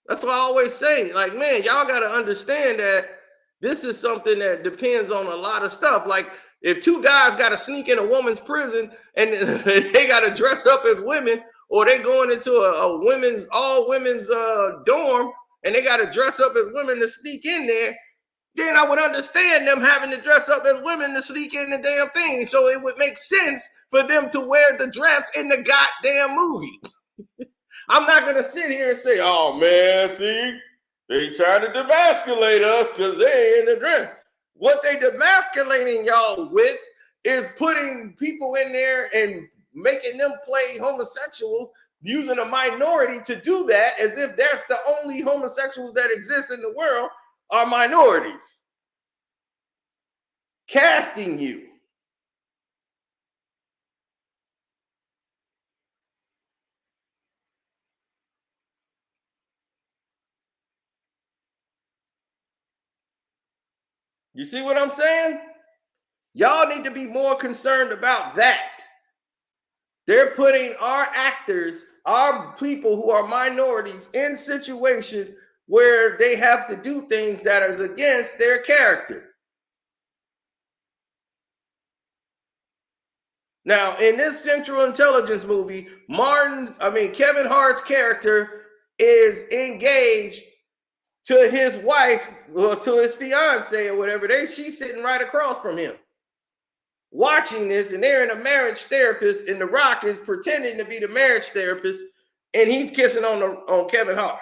S1: That's what I always say. Like, man, y'all got to understand that this is something that depends on a lot of stuff. Like, if two guys got to sneak in a woman's prison and they got to dress up as women, or they going into a all women's dorm and they got to dress up as women to sneak in there, then I would understand them having to dress up as women to sneak in the damn thing. So it would make sense for them to wear the dress in the goddamn movie. I'm not going to sit here and say, oh, man, see, they trying to demasculate us because they ain't in the dress. What they demasculating y'all with is putting people in there and making them play homosexuals, using a minority to do that, as if that's the only homosexuals that exist in the world are minorities. Casting you. You see what I'm saying? Y'all need to be more concerned about that. They're putting our actors, our people who are minorities, in situations where they have to do things that is against their character. Now, in this Central Intelligence movie, Kevin Hart's character is engaged to his wife, or to his fiance or whatever. She's sitting right across from him, watching this, and they're in a marriage therapist, and The Rock is pretending to be the marriage therapist, and he's kissing on Kevin Hart.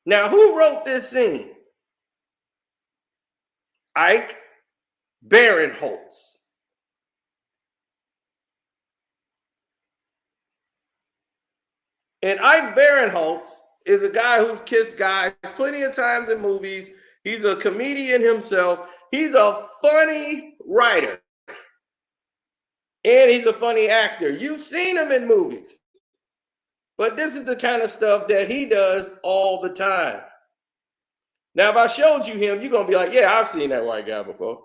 S1: Now, who wrote this scene? Ike Barinholtz. And Ike Barinholtz is a guy who's kissed guys plenty of times in movies. He's a comedian himself. He's a funny writer. And he's a funny actor. You've seen him in movies. But this is the kind of stuff that he does all the time. Now, if I showed you him, you're going to be like, yeah, I've seen that white guy before.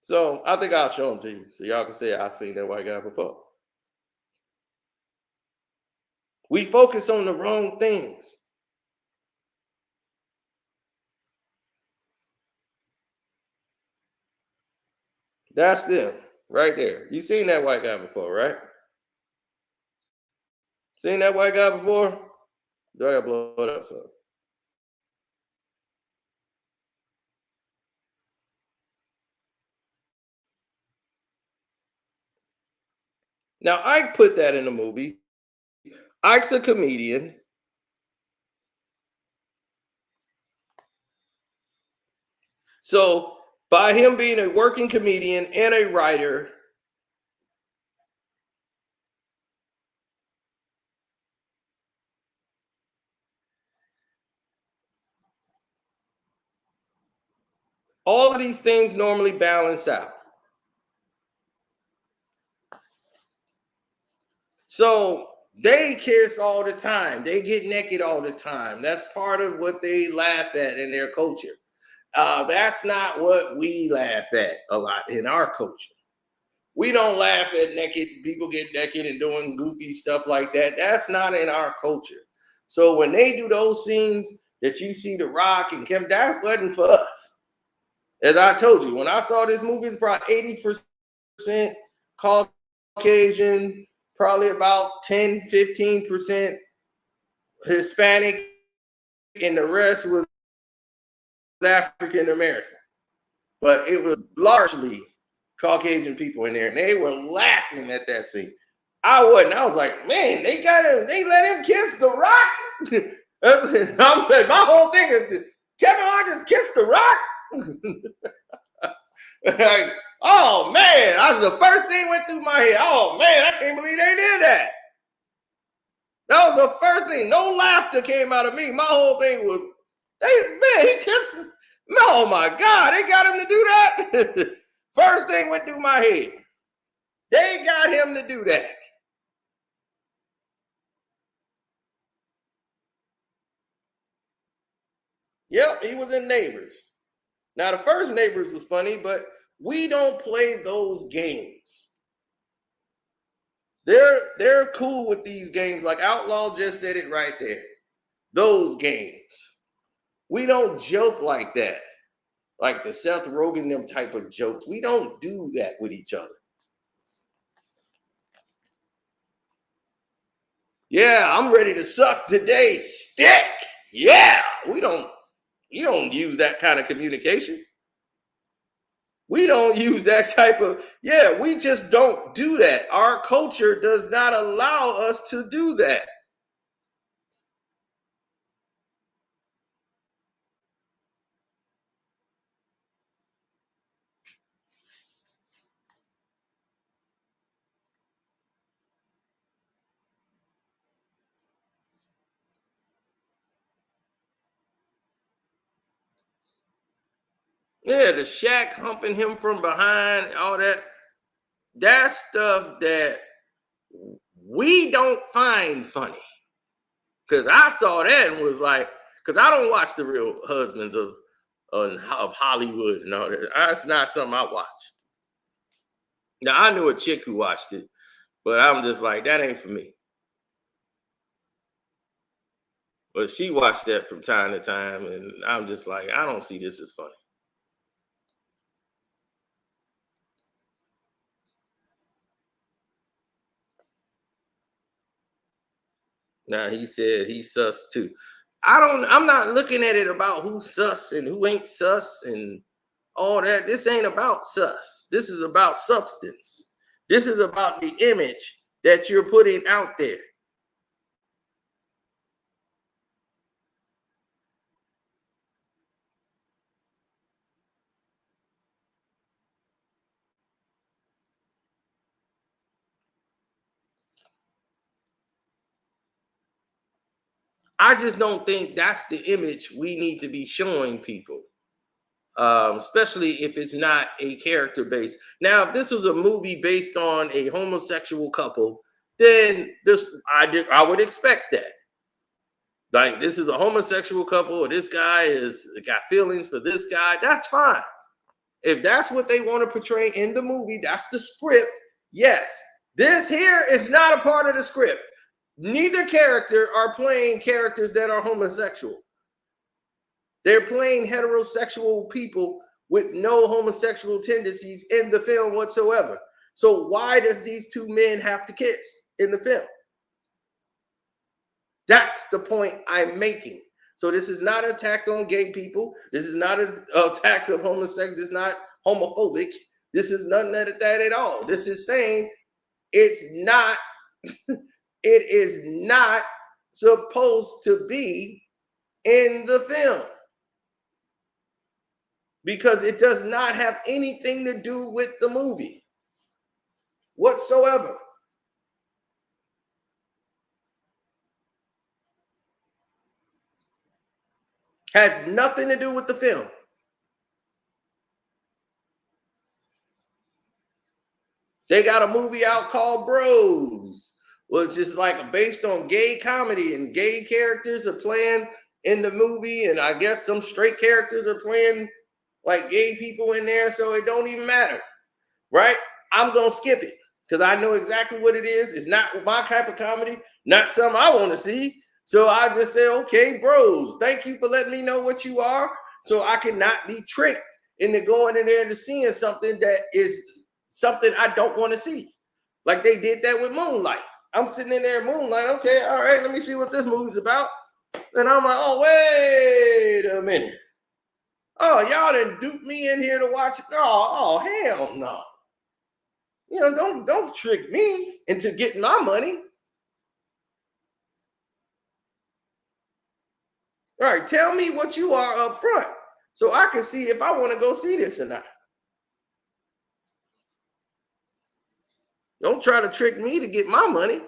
S1: So I think I'll show him to you so y'all can say I've seen that white guy before. We focus on the wrong things. That's them right there. You seen that white guy before, right? Seen that white guy before? Do I gotta blow it up some? Now, Ike put that in the movie. Ike's a comedian. So, by him being a working comedian and a writer, all of these things normally balance out. So, they kiss all the time. They get naked all the time. That's part of what they laugh at in their culture. That's not what we laugh at a lot in our culture. We don't laugh at naked people get naked and doing goofy stuff like that. That's not in our culture. So when they do those scenes that you see The Rock and Kim, that wasn't for us. As I told you, when I saw this movie, it's probably 80% Caucasian, probably about 10-15% Hispanic, and the rest was African American. But it was largely Caucasian people in there, and they were laughing at that scene. I wasn't. I was like, man, they let him kiss The Rock. I'm like, my whole thing is Kevin Hart just kissed The Rock. Like, oh man, the first thing went through my head. Oh man, I can't believe they did that. That was the first thing. No laughter came out of me. My whole thing was, he kissed. Oh my God, they got him to do that. First thing went through my head. They got him to do that. Yep, he was in Neighbors. Now, the first Neighbors was funny, but we don't play those games. They're cool with these games. Like Outlaw just said it right there. Those games. We don't joke like that. Like the Seth Rogen, them type of jokes. We don't do that with each other. Yeah, I'm ready to suck today's stick. Yeah, you don't use that kind of communication. We don't use that type of, we just don't do that. Our culture does not allow us to do that. Yeah, the Shaq humping him from behind, all that. That's stuff that we don't find funny. Because I saw that and was like, because I don't watch The Real Husbands of Hollywood and all that. That's not something I watched. Now, I knew a chick who watched it, but I'm just like, that ain't for me. But she watched that from time to time, and I'm just like, I don't see this as funny. Now, he said he's sus too. I'm not looking at it about who's sus and who ain't sus and all that. This ain't about sus. This is about substance. This is about the image that you're putting out there. I just don't think that's the image we need to be showing people, especially if it's not a character based. Now, if this was a movie based on a homosexual couple, then I would expect that. Like, this is a homosexual couple, or this guy is got feelings for this guy. That's fine. If that's what they want to portray in the movie, that's the script. Yes, this here is not a part of the script. Neither character are playing characters that are homosexual. They're playing heterosexual people with no homosexual tendencies in the film whatsoever. So why does these two men have to kiss in the film? That's the point I'm making. So this is not an attack on gay people. This is not an attack of homosexuals. It's not homophobic. This is none of that at all. This is saying it's not, it is not supposed to be in the film, because it does not have anything to do with the movie whatsoever. Has nothing to do with the film. They got a movie out called Bros, which is like based on gay comedy, and gay characters are playing in the movie, and I guess some straight characters are playing like gay people in there, so it don't even matter, right? I'm gonna skip it because I know exactly what it is. It's not my type of comedy, not something I want to see. So I just say, okay, Bros, thank you for letting me know what you are, so I cannot be tricked into going in there and seeing something that is something I don't want to see. Like they did that with Moonlight. I'm sitting in there, Moonlight. Okay, all right, let me see what this movie's about. And I'm like, oh, wait a minute. Oh, y'all done duped me in here to watch it. Oh, hell no. You know, don't trick me into getting my money. All right, tell me what you are up front so I can see if I want to go see this or not. Don't try to trick me to get my money.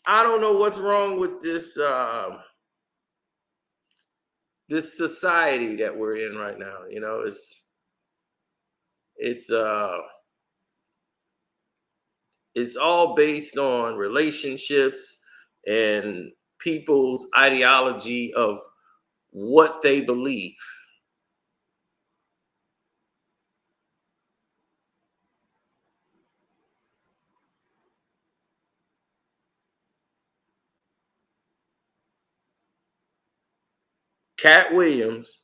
S1: I don't know what's wrong with this society that we're in right now. You know, it's it's all based on relationships and people's ideology of what they believe. Katt Williams,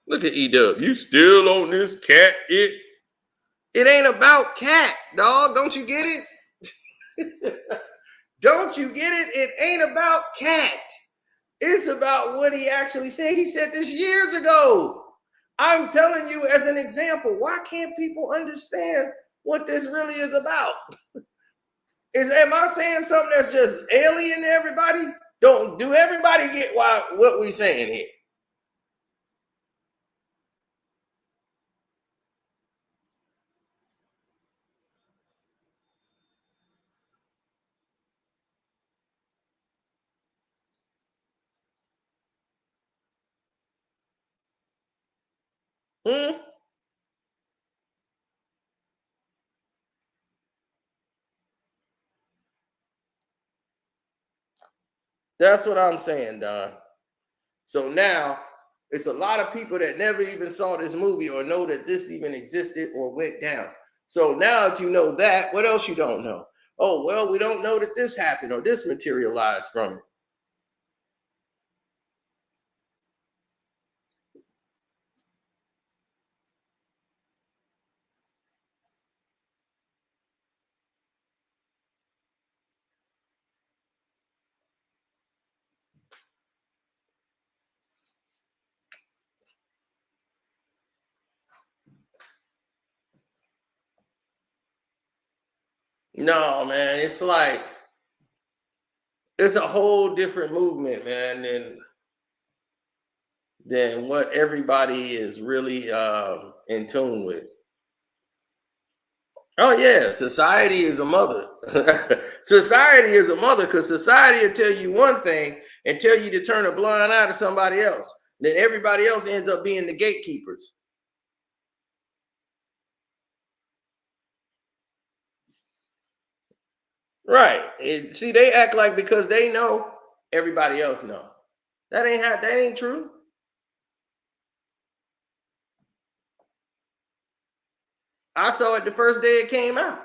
S1: look at Edub. You still on this Katt? It ain't about Katt, dog. Don't you get it? Don't you get it? It ain't about Katt. It's about what he actually said. He said this years ago. I'm telling you as an example. Why can't people understand what this really is about? Am I saying something that's just alien to everybody? Do everybody get what we saying here? Hmm? That's what I'm saying, Don. So now it's a lot of people that never even saw this movie or know that this even existed or went down. So now that you know that, what else you don't know? Oh, well, we don't know that this happened or this materialized from it. No, man, it's like It's a whole different movement, man, than what everybody is really in tune with. Oh yeah, society is a mother. Society is a mother because society will tell you one thing and tell you to turn a blind eye to somebody else. Then everybody else ends up being the gatekeepers. Right. See, they act like because they know, everybody else know. That ain't true. I saw it the first day it came out.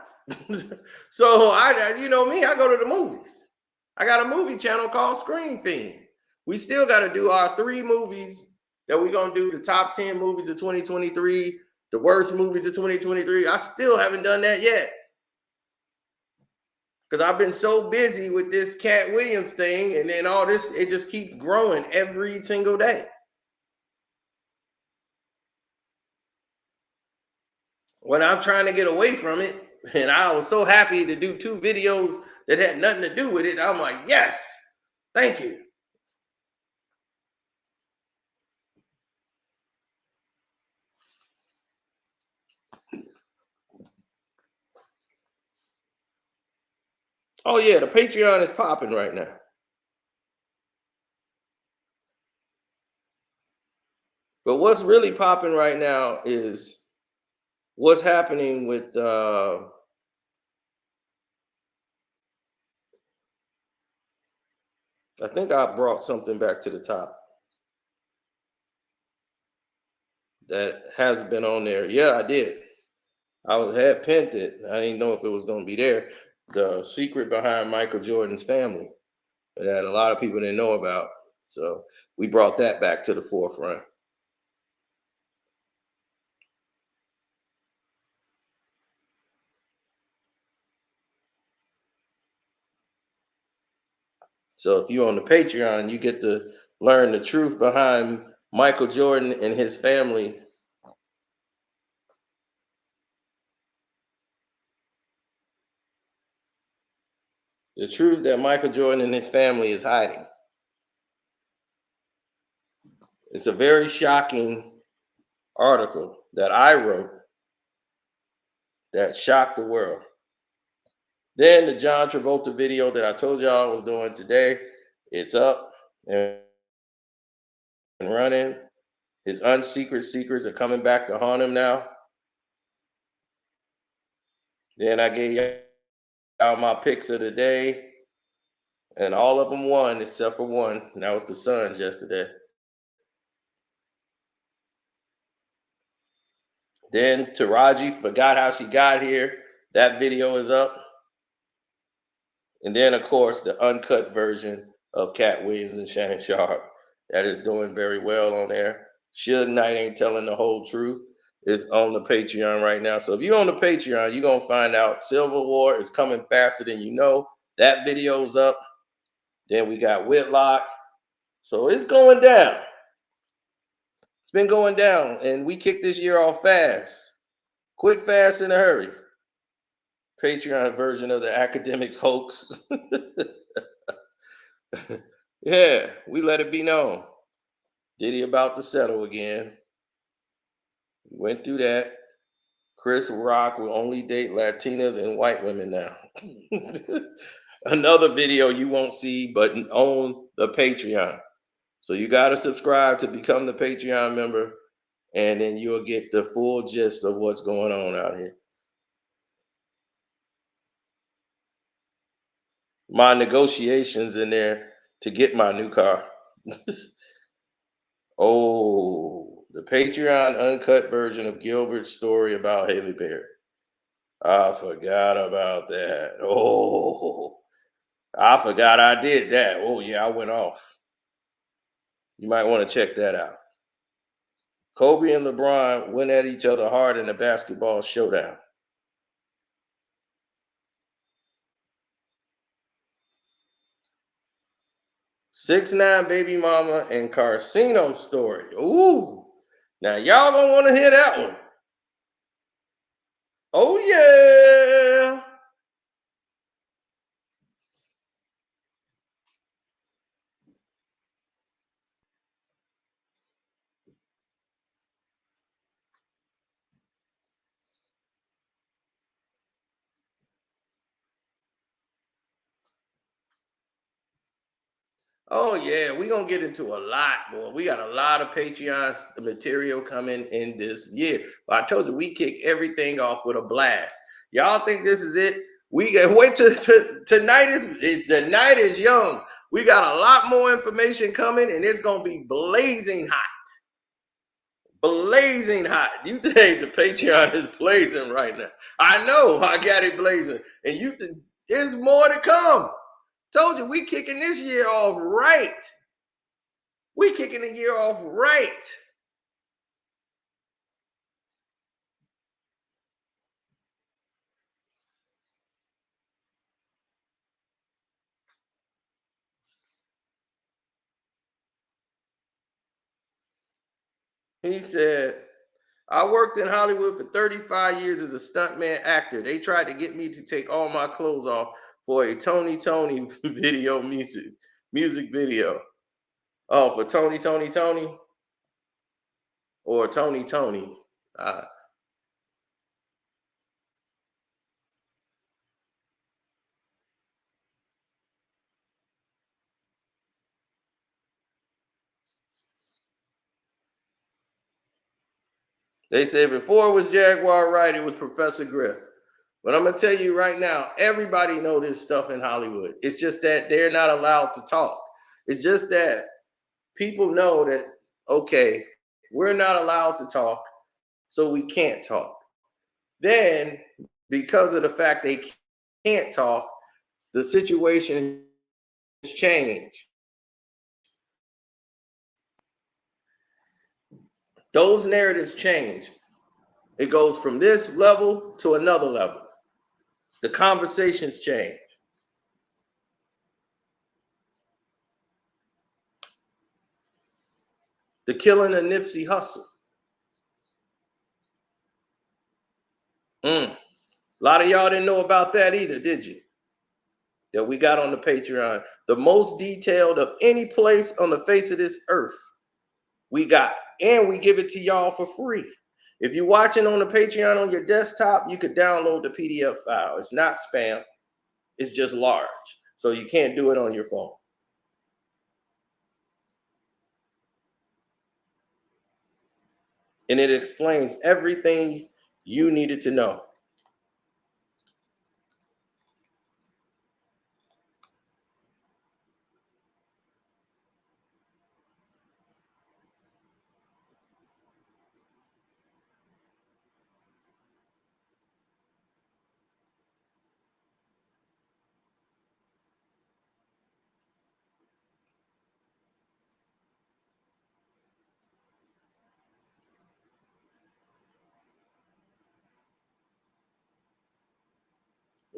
S1: So you know me, I go to the movies. I got a movie channel called Screen Fiend. We still got to do our 3 movies that we're gonna do, the top 10 movies of 2023, the worst movies of 2023. I still haven't done that yet because I've been so busy with this Katt Williams thing, and then all this, it just keeps growing every single day. When I'm trying to get away from it, and I was so happy to do 2 videos that had nothing to do with it, I'm like, yes, thank you. Oh yeah, the Patreon is popping right now. But what's really popping right now is what's happening with I think I brought something back to the top that has been on there. Yeah, I did. Had pinned it. I didn't know if it was going to be there. The secret behind Michael Jordan's family that a lot of people didn't know about. So we brought that back to the forefront. So if you're on the Patreon, you get to learn the truth behind Michael Jordan and his family. The truth that Michael Jordan and his family is hiding. It's a very shocking article that I wrote that shocked the world. Then the John Travolta video that I told y'all I was doing today, it's up and running. His unsecret secrets are coming back to haunt him now. Then I gave y'all my picks of the day, and all of them won except for one, and that was the Suns yesterday. Then Taraji forgot how she got here. That video is up. And then, of course, the uncut version of Katt Williams and Shannon Sharp that is doing very well on there. Suge Knight ain't telling the whole truth is on the Patreon right now. So if you're on the Patreon, you're going to find out Civil War is coming faster than you know. That video's up. Then we got Whitlock. So it's going down. It's been going down. And we kicked this year off fast. Quick, fast, in a hurry. Patreon version of the academics hoax. Yeah, we let it be known. Diddy about to settle again. We went through that. Chris Rock will only date Latinas and white women now. Another video you won't see, but on the Patreon. So you got to subscribe to become the Patreon member, and then you'll get the full gist of what's going on out here. My negotiations in there to get my new car. Oh, the Patreon uncut version of Gilbert's story about Haley Berry. I forgot about that. Oh, I forgot I did that. Oh, yeah, I went off. You might want to check that out. Kobe and LeBron went at each other hard in a basketball showdown. 6ix9ine baby mama and Carcino story. Ooh, now y'all gonna want to hear that one. Oh yeah. Oh yeah, we're gonna get into a lot more. We got a lot of Patreon material coming in this year. But I told you we kick everything off with a blast. Y'all think this is it? We got wait till tonight is the night is young. We got a lot more information coming, and it's gonna be blazing hot. Blazing hot. You think the Patreon is blazing right now? I know I got it blazing, and you think there's more to come. Told you we kicking this year off right. We kicking the year off right. He said, I worked in Hollywood for 35 years as a stuntman actor. They tried to get me to take all my clothes off for a Tony video music video. Oh, for Tony or Tony. Uh, they said before it was Jaguar Wright, it was Professor Griff. But I'm gonna tell you right now, everybody know this stuff in Hollywood. It's just that they're not allowed to talk. It's just that people know that, okay, we're not allowed to talk, so we can't talk. Then, because of the fact they can't talk, the situation has changed. Those narratives change. It goes from this level to another level. The conversations change. The killing of Nipsey Hussle. A lot of y'all didn't know about that either, did you? That we got on the Patreon. The most detailed of any place on the face of this earth we got. And we give it to y'all for free. If you're watching on the Patreon on your desktop, you could download the PDF file. It's not spam. It's just large. So you can't do it on your phone. And it explains everything you needed to know.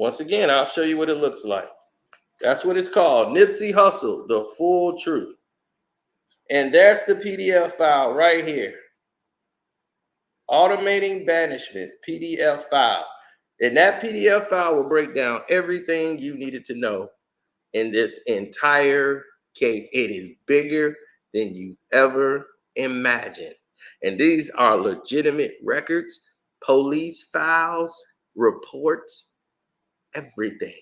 S1: Once again, I'll show you what it looks like. That's what it's called. Nipsey Hussle, the full truth. And that's the PDF file right here. Automating banishment, PDF file. And that PDF file will break down everything you needed to know in this entire case. It is bigger than you've ever imagined. And these are legitimate records, police files, reports, everything.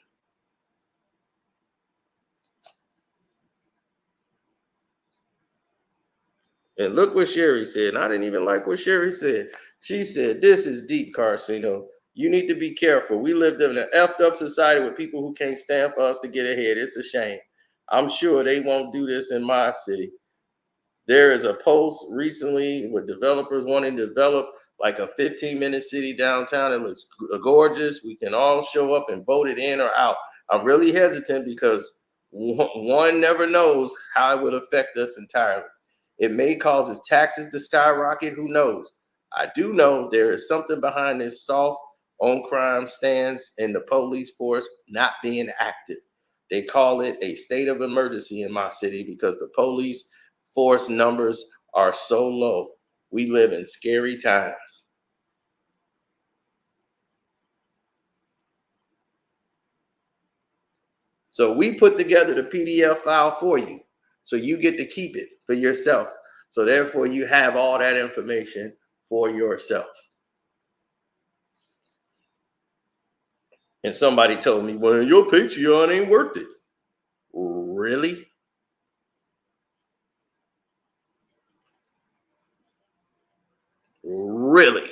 S1: And look what Sherry said. And I didn't even like what Sherry said. She said, this is deep, Carcino. You need to be careful. We live in an effed up society with people who can't stand for us to get ahead. It's a shame. I'm sure they won't do this in my city. There is a post recently with developers wanting to develop like a 15-minute city downtown. It looks gorgeous. We can all show up and vote it in or out. I'm really hesitant because one never knows how it would affect us entirely. It may cause its taxes to skyrocket. Who knows? I do know there is something behind this soft on crime stance and the police force not being active. They call it a state of emergency in my city because the police force numbers are so low. We live in scary times. So we put together the PDF file for you. So you get to keep it for yourself. So therefore you have all that information for yourself. And somebody told me, well, your Patreon ain't worth it. Really? Really?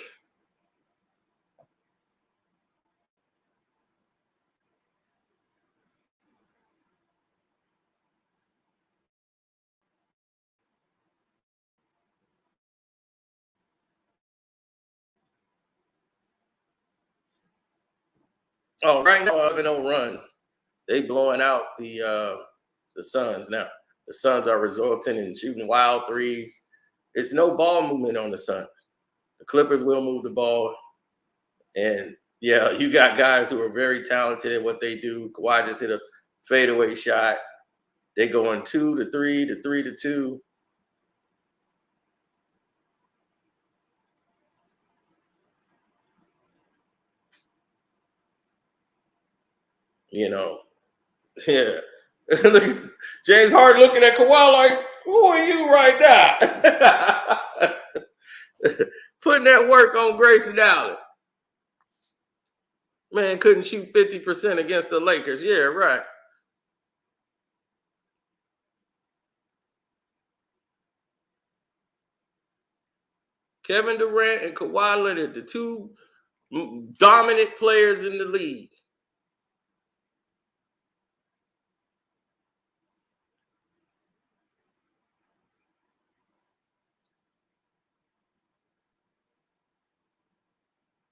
S1: Oh, right now, 11-0 run. They blowing out the Suns now. The Suns are resulting in shooting wild threes. It's no ball movement on the Suns. The Clippers will move the ball, and yeah, you got guys who are very talented at what they do. Kawhi just hit a fadeaway shot. They going 2 to 3 to 3 to 2. You know, yeah. James Hart looking at Kawhi like, "Who are you right now?" Putting that work on Grayson Allen. Man couldn't shoot 50% against the Lakers. Yeah, right. Kevin Durant and Kawhi Leonard, the two dominant players in the league.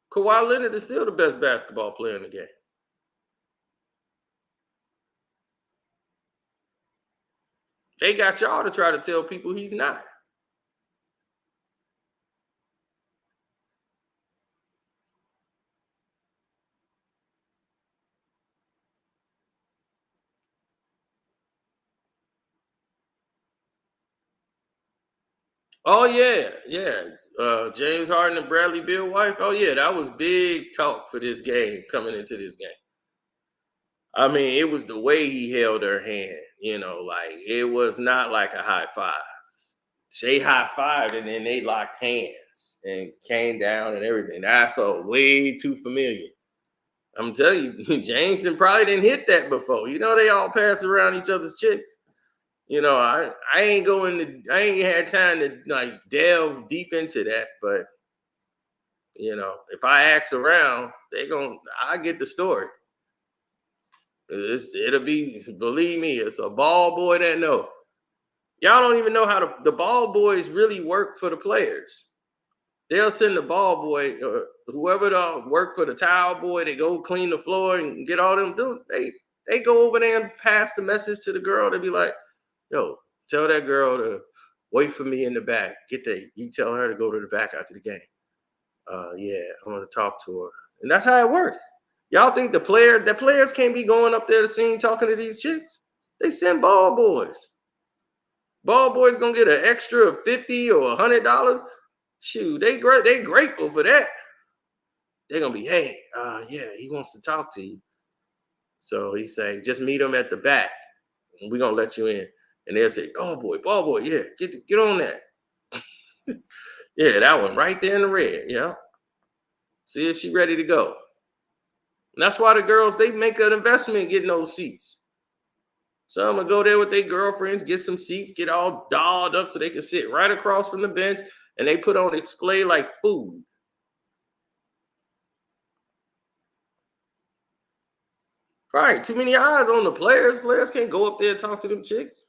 S1: Kawhi Leonard is still the best basketball player in the game. They got y'all to try to tell people he's not. Oh yeah, yeah. James Harden and Bradley Beal wife. Oh yeah, that was big talk for this game coming into this game. I mean, it was the way he held her hand. Like it was not like a high five. They high fived and then they locked hands and came down and everything. That's way too familiar. I'm telling you, James probably didn't hit that before. They all pass around each other's chicks. I ain't going to I ain't had time to like delve deep into that, but if I ask around, I get the story. It'll be, believe me, it's a ball boy that know. Y'all don't even know how the ball boys really work for the players. They'll send the ball boy or whoever to work for the towel boy. They go clean the floor and get all them do. They go over there and pass the message to the girl. They be like, "Yo, tell that girl to wait for me in the back. You tell her to go to the back after the game. Yeah, I want to talk to her." And that's how it works. Y'all think the players can't be going up there to scene talking to these chicks? They send ball boys. Ball boys gonna get an extra 50 or $100. Shoot, they grateful for that. They're gonna be, hey, yeah, he wants to talk to you. So he say, just meet him at the back, and we're gonna let you in. And they'll say, ball boy, yeah, get on that. Yeah, that one right there in the red. Yeah. See if she ready to go. And that's why the girls they make an investment getting those seats. So I'm gonna go there with their girlfriends, get some seats, get all dolled up so they can sit right across from the bench, and they put on display like food. Right, too many eyes on the players. Players can't go up there and talk to them chicks.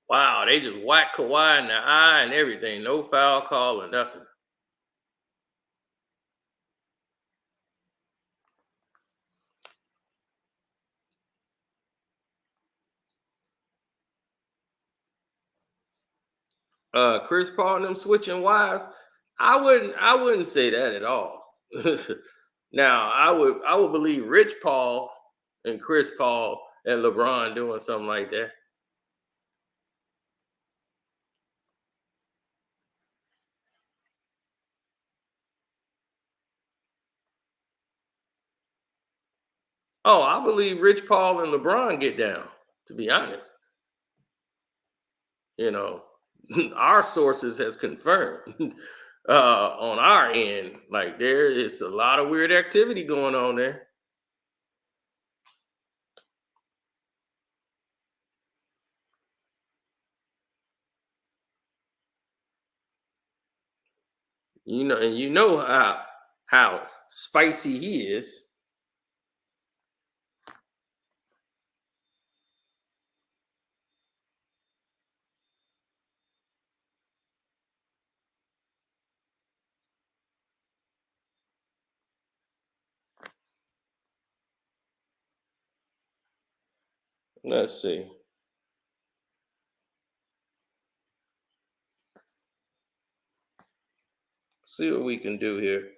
S1: Wow, they just whacked Kawhi in the eye and everything. No foul call or nothing. Chris Paul and them switching wives. I wouldn't say that at all. Now, I would believe Rich Paul and Chris Paul and LeBron doing something like that. Oh, I believe Rich Paul and LeBron get down, to be honest. You know, our sources has confirmed on our end, like there is a lot of weird activity going on there. And you know how spicy he is. Let's see. See what we can do here.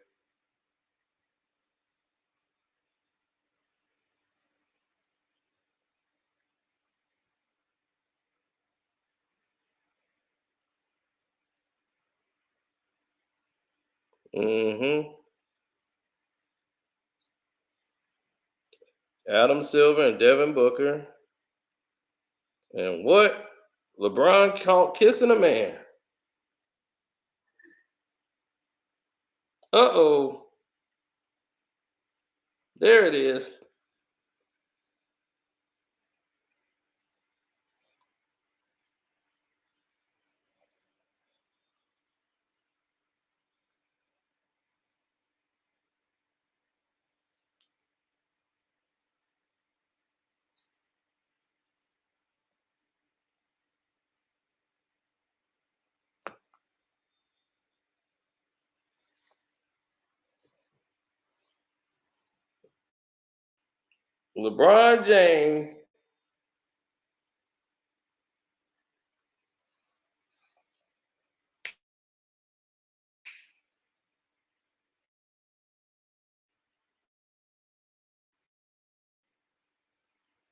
S1: Mm-hmm. Adam Silver and Devin Booker. And what? LeBron caught kissing a man. Uh-oh. There it is. LeBron James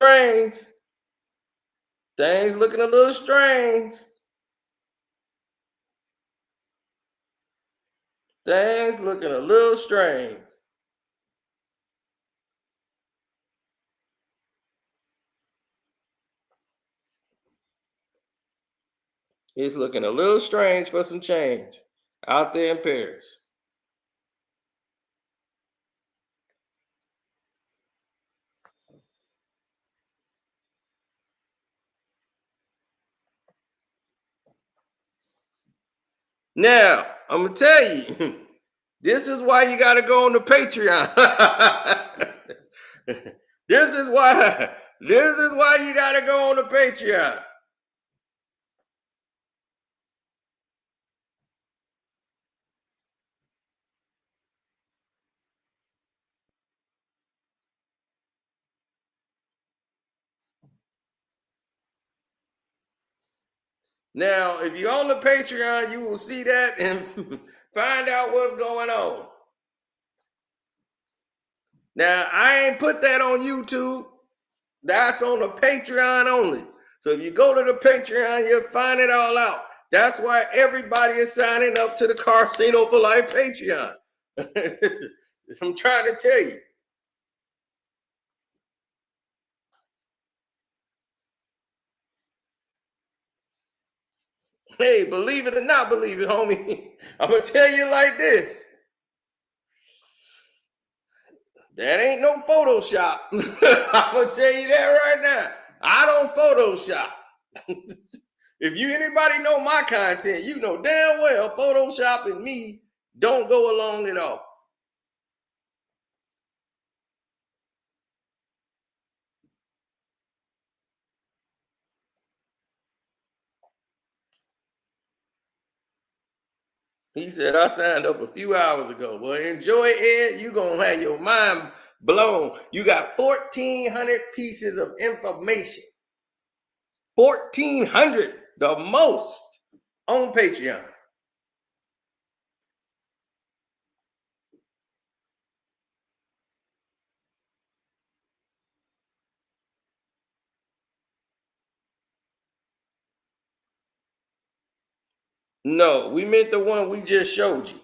S1: strange. Things looking a little strange. Things looking a little strange. It's looking a little strange for some change out there in Paris. Now, I'm gonna tell you, this is why you gotta go on the Patreon. This is why you gotta go on the Patreon. Now, if you're on the Patreon, you will see that and find out what's going on. Now, I ain't put that on YouTube. That's on the Patreon only. So if you go to the Patreon, you'll find it all out. That's why everybody is signing up to the Casino for Life Patreon. I'm trying to tell you. Hey, believe it or not believe it, homie. I'm gonna tell you like this. That ain't no Photoshop. I'm gonna tell you that right now. I don't Photoshop. If you anybody know my content, you know damn well Photoshop and me don't go along at all. He said, I signed up a few hours ago. Well, enjoy it. You're going to have your mind blown. You got 1,400 pieces of information. 1,400, the most on Patreon. No, we meant the one we just showed you.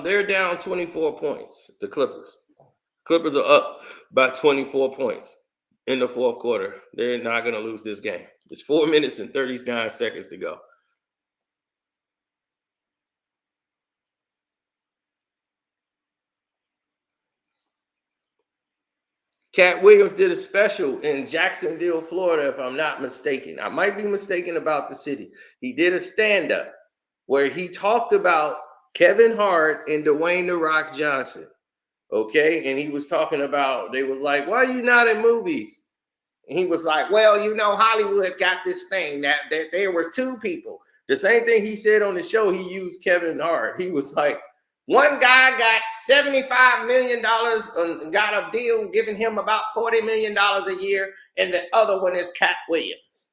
S1: They're down 24 points. The Clippers. Clippers are up by 24 points in the fourth quarter. They're not going to lose this game. It's 4 minutes and 39 seconds to go. Katt Williams did a special in Jacksonville, Florida, if I'm not mistaken. I might be mistaken about the city. He did a stand-up where he talked about Kevin Hart and Dwayne "The Rock" Johnson. Okay. And he was talking about, they was like, why are you not in movies? And he was like, well, you know, Hollywood got this thing that there was two people. The same thing he said on the show, he used Kevin Hart. He was like, one guy got $75 million and got a deal giving him about $40 million a year, and the other one is Katt Williams.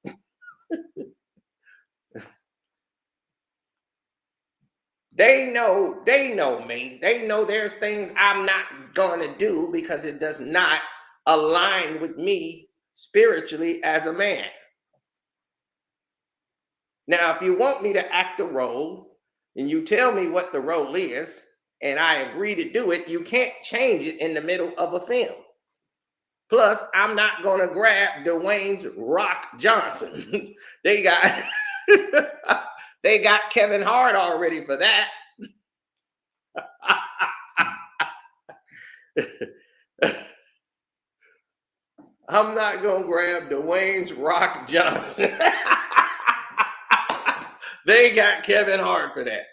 S1: They know me. They know there's things I'm not going to do because it does not align with me spiritually as a man. Now, if you want me to act a role and you tell me what the role is and I agree to do it, you can't change it in the middle of a film. Plus, I'm not going to grab Dwayne's Rock Johnson. They got they got Kevin Hart already for that. I'm not going to grab Dwayne's Rock Johnson. They got Kevin Hart for that.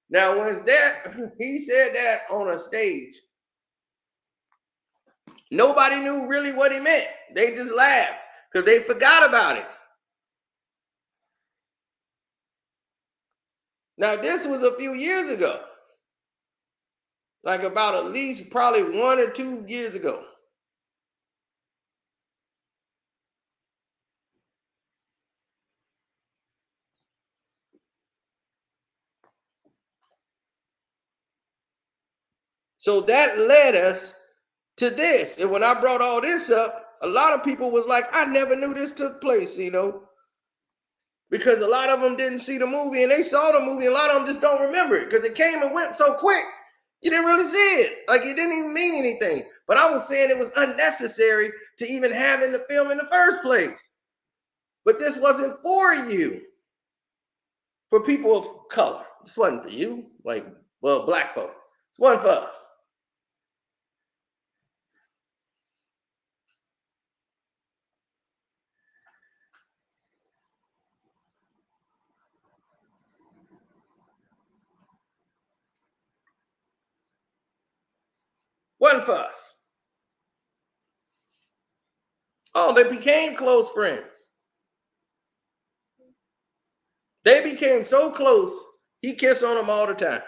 S1: Now, once that he said that on a stage, nobody knew really what he meant. They just laughed because they forgot about it. Now, this was a few years ago, like about at least probably 1 or 2 years ago. So that led us to this. And when I brought all this up, a lot of people was like, I never knew this took place, you know, because a lot of them didn't see the movie and they saw the movie. A lot of them just don't remember it because it came and went so quick. You didn't really see it. Like it didn't even mean anything. But I was saying it was unnecessary to even have in the film in the first place. But this wasn't for you. For people of color. This wasn't for you. Like, well, black folk. This wasn't for us. Wasn't for us. Oh, they became close friends. They became so close, he kissed on them all the time.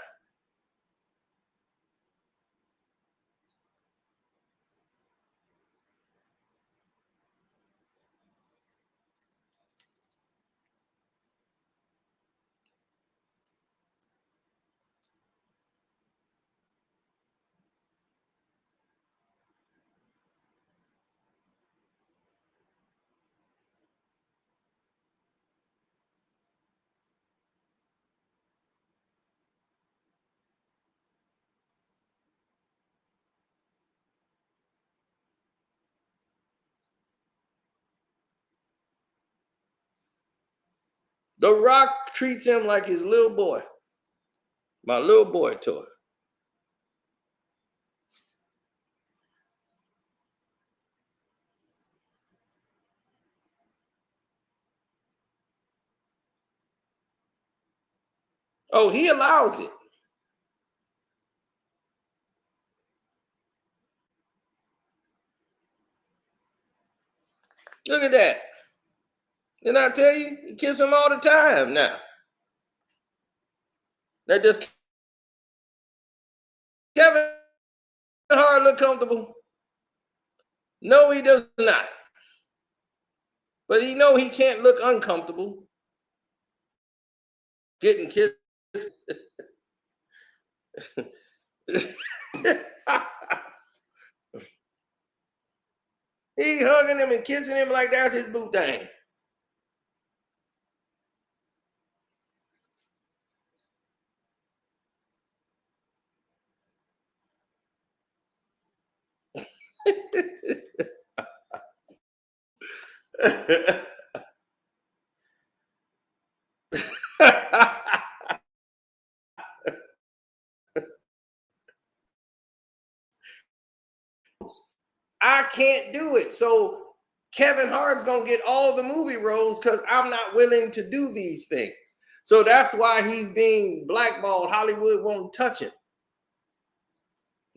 S1: The Rock treats him like his little boy. My little boy toy. Oh, he allows it. Look at that. Didn't I tell you? You kiss him all the time now. That just Kevin Hart look comfortable. No, he does not. But he know he can't look uncomfortable getting kissed He hugging him and kissing him like that's his boo thing. I can't do it. So Kevin Hart's gonna get all the movie roles because I'm not willing to do these things. So that's why he's being blackballed. Hollywood won't touch him.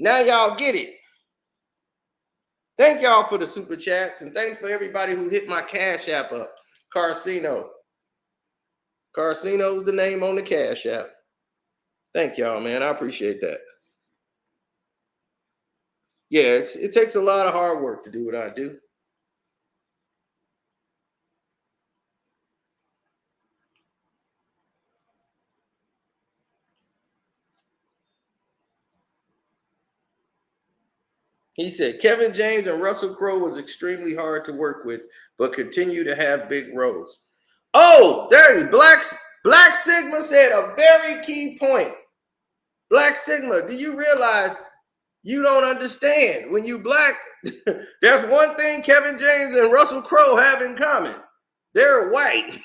S1: Now y'all get it. Thank y'all for the super chats, and thanks for everybody who hit my Cash App up. Carcino. Carcino's the name on the Cash App. Thank y'all, man. I appreciate that. Yeah, it takes a lot of hard work to do what I do. He said Kevin James and Russell Crowe was extremely hard to work with, but continue to have big roles. Oh, there you Black Sigma said a very key point. Black Sigma, do you realize you don't understand? When you black, there's one thing Kevin James and Russell Crowe have in common. They're white.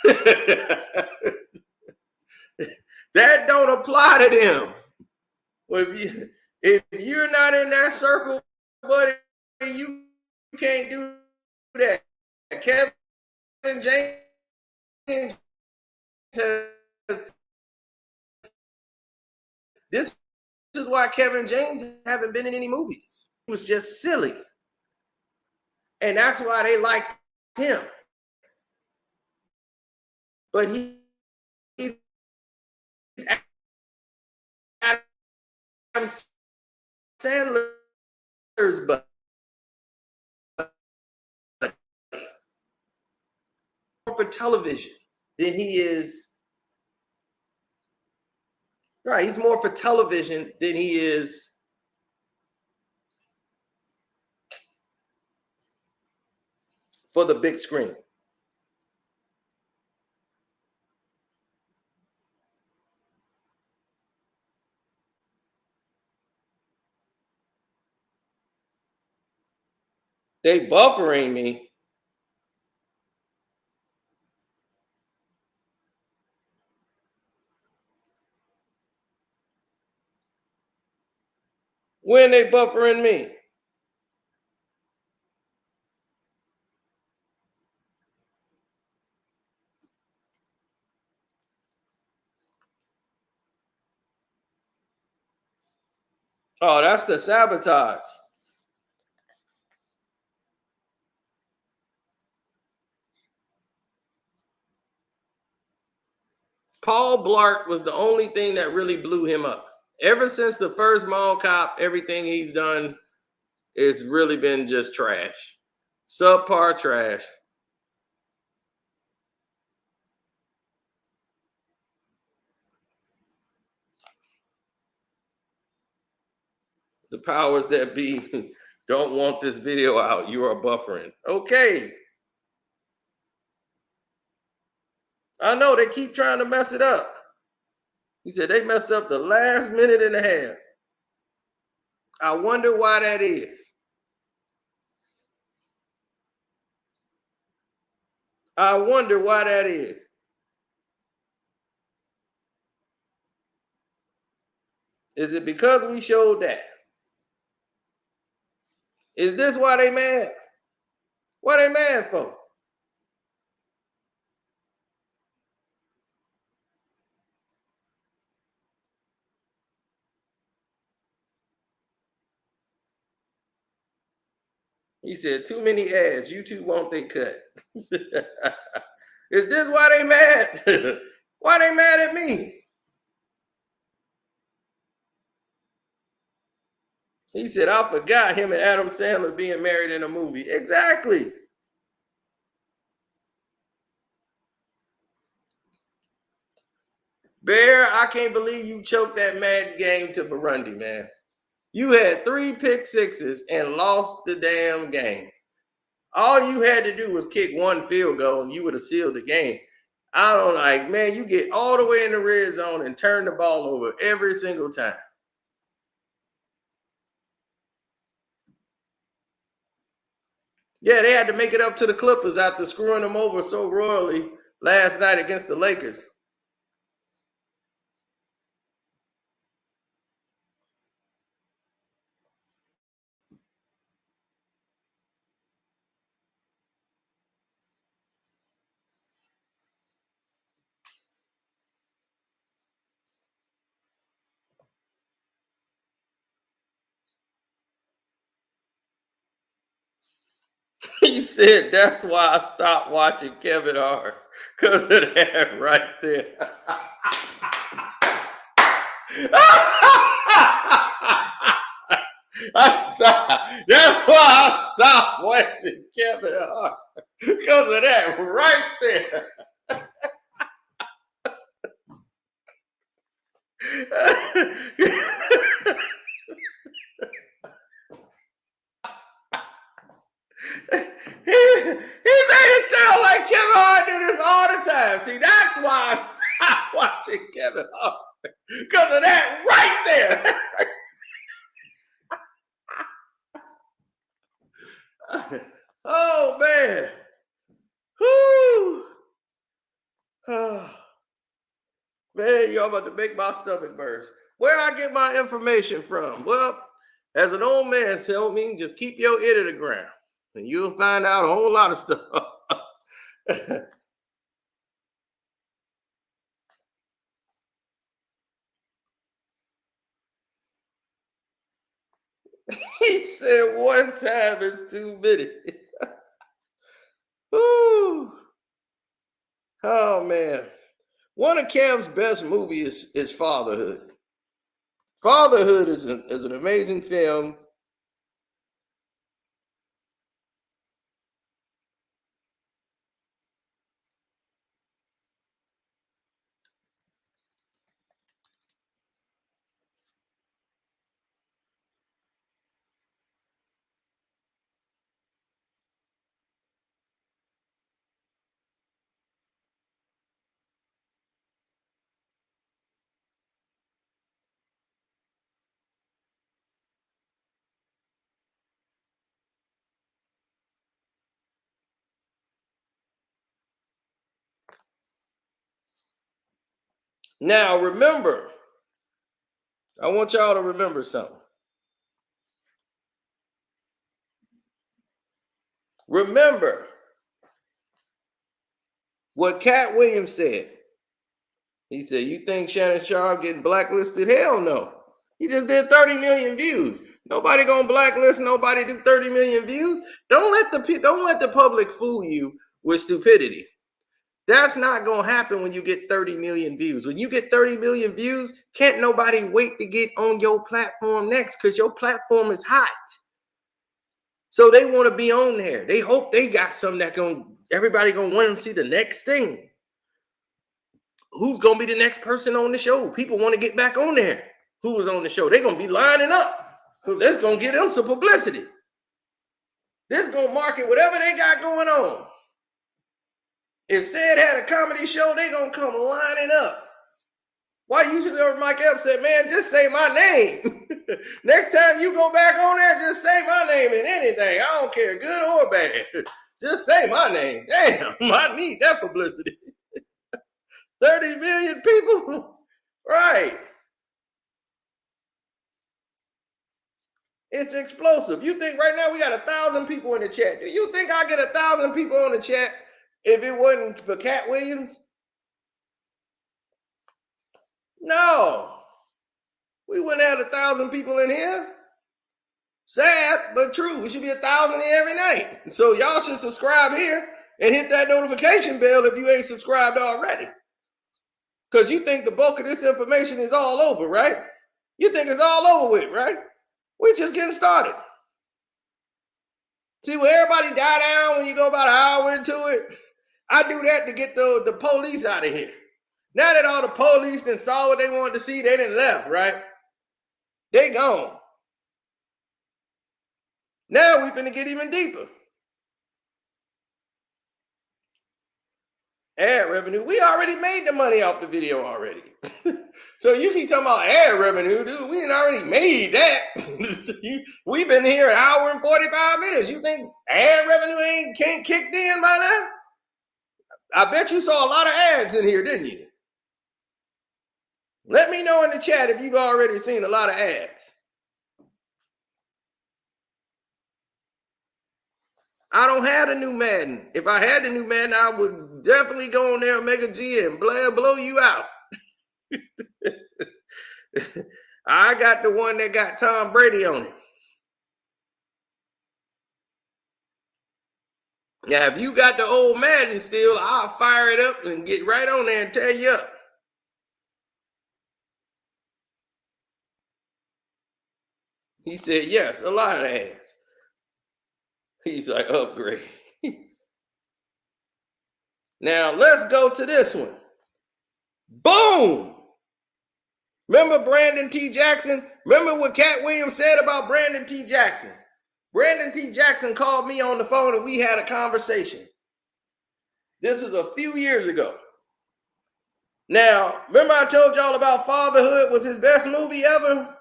S1: That don't apply to them. Well, if you're not in that circle, buddy, you can't do that. Kevin James this is why Kevin James haven't been in any movies. He was just silly. And that's why they liked him. But he's Adam Sandler's buddy. For television than he is. Right, he's more for television than he is for the big screen. They buffering me. When they buffering me? Oh, that's the sabotage. Paul Blart was the only thing that really blew him up. Ever since the first Mall Cop, everything he's done has really been just trash. Subpar trash. The powers that be don't want this video out. You are buffering. Okay. I know they keep trying to mess it up. He said they messed up the last minute and a half. I wonder why that is. I wonder why that is. Is it because we showed that? Is this why they mad? What they mad for? He said, too many ads. YouTube won't they cut. Is this why they mad? Why they mad at me? He said, I forgot him and Adam Sandler being married in a movie. Exactly. Bear, I can't believe you choked that Madden game to Burundi, man. You had 3 pick sixes and lost the damn game. All you had to do was kick 1 field goal and you would have sealed the game. I don't like, man, you get all the way in the red zone and turn the ball over every single time. Yeah, they had to make it up to the Clippers after screwing them over so royally last night against the Lakers. He said, that's why I stopped watching Kevin Hart, because of that right there. That's why I stopped watching Kevin Hart, because of that right there. he made it sound like Kevin Hart do this all the time. See, that's why I stopped watching Kevin Hart, because of that right there. Oh man. Whew. Oh, man, y'all about to make my stomach burst. Where I get my information from? Well, as an old man told me, just keep your ear to the ground and you'll find out a whole lot of stuff. He said 1 time is too many. Ooh. Oh man. One of Cam's best movies is Fatherhood. Fatherhood is an amazing film. Now remember, I want y'all to remember something. Remember what Katt Williams said. He said, you think Shannon Sharp getting blacklisted? Hell no. He just did 30 million views. Nobody gonna blacklist nobody do 30 million views. Don't let the public fool you with stupidity. That's not gonna happen when you get 30 million views. When you get 30 million views, can't nobody wait to get on your platform next, because your platform is hot. So they want to be on there. They hope they got something that everybody gonna want to see the next thing. Who's gonna be the next person on the show? People want to get back on there. Who was on the show? They're gonna be lining up. That's gonna get them some publicity. This gonna market whatever they got going on. If Sid had a comedy show, they gonna come lining up. Why you should hear Mike Epps said, man, just say my name. Next time you go back on there, just say my name in anything. I don't care, good or bad. Just say my name. Damn, I need that publicity. 30 million people? Right. It's explosive. You think right now we got 1,000 people in the chat? Do you think I get 1,000 people on the chat if it wasn't for Katt Williams? No. We wouldn't have 1,000 people in here. Sad, but true. We should be 1,000 here every night. So y'all should subscribe here and hit that notification bell if you ain't subscribed already. Because you think the bulk of this information is all over, right? You think it's all over with, right? We're just getting started. See, when everybody die down when you go about an hour into it, I do that to get the police out of here. Now that all the police then saw what they wanted to see, they didn't left, right? They gone. Now we finna get even deeper. Ad revenue. We already made the money off the video already. So you keep talking about ad revenue, dude. We already made that. We've been here an hour and 45 minutes. You think ad revenue can't kicked in by now? I bet you saw a lot of ads in here, didn't you? Let me know in the chat if you've already seen a lot of ads. I don't have the new Madden. If I had the new Madden, I would definitely go on there, Mega G, and blow you out. I got the one that got Tom Brady on it. Now, if you got the old Madden still, I'll fire it up and get right on there and tear you up. He said, yes, a lot of ads. He's like, upgrade. Now, let's go to this one. Boom! Remember Brandon T. Jackson? Remember what Katt Williams said about Brandon T. Jackson? Brandon T. Jackson called me on the phone and we had a conversation. This is a few years ago. Now, remember I told y'all about Fatherhood was his best movie ever?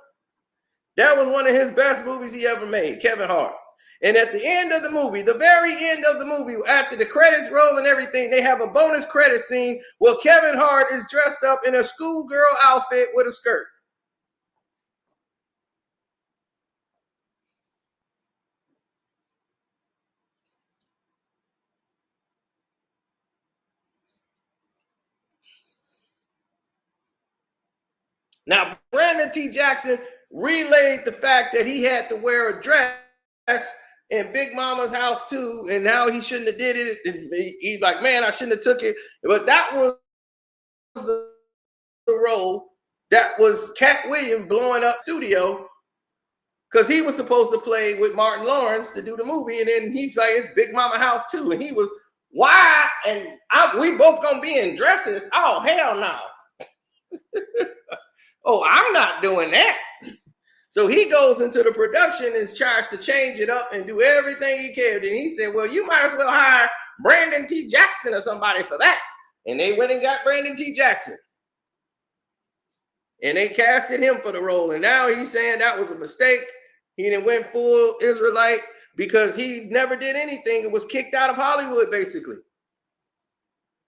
S1: That was one of his best movies he ever made, Kevin Hart. And at the end of the movie, the very end of the movie, after the credits roll and everything, they have a bonus credit scene where Kevin Hart is dressed up in a schoolgirl outfit with a skirt. Now, Brandon T. Jackson relayed the fact that he had to wear a dress in Big Mama's house too, and now he shouldn't have did it. He's like, man, I shouldn't have took it. But that was the role that was Katt Williams blowing up studio because he was supposed to play with Martin Lawrence to do the movie, and then he's like, it's Big Mama house too, and he was, why? And we both gonna be in dresses? Oh, hell no. Oh, I'm not doing that. So he goes into the production and tries to change it up and do everything he can. And he said, well, you might as well hire Brandon T. Jackson or somebody for that. And they went and got Brandon T. Jackson. And they casted him for the role. And now he's saying that was a mistake. He didn't went full Israelite because he never did anything. It was kicked out of Hollywood, basically.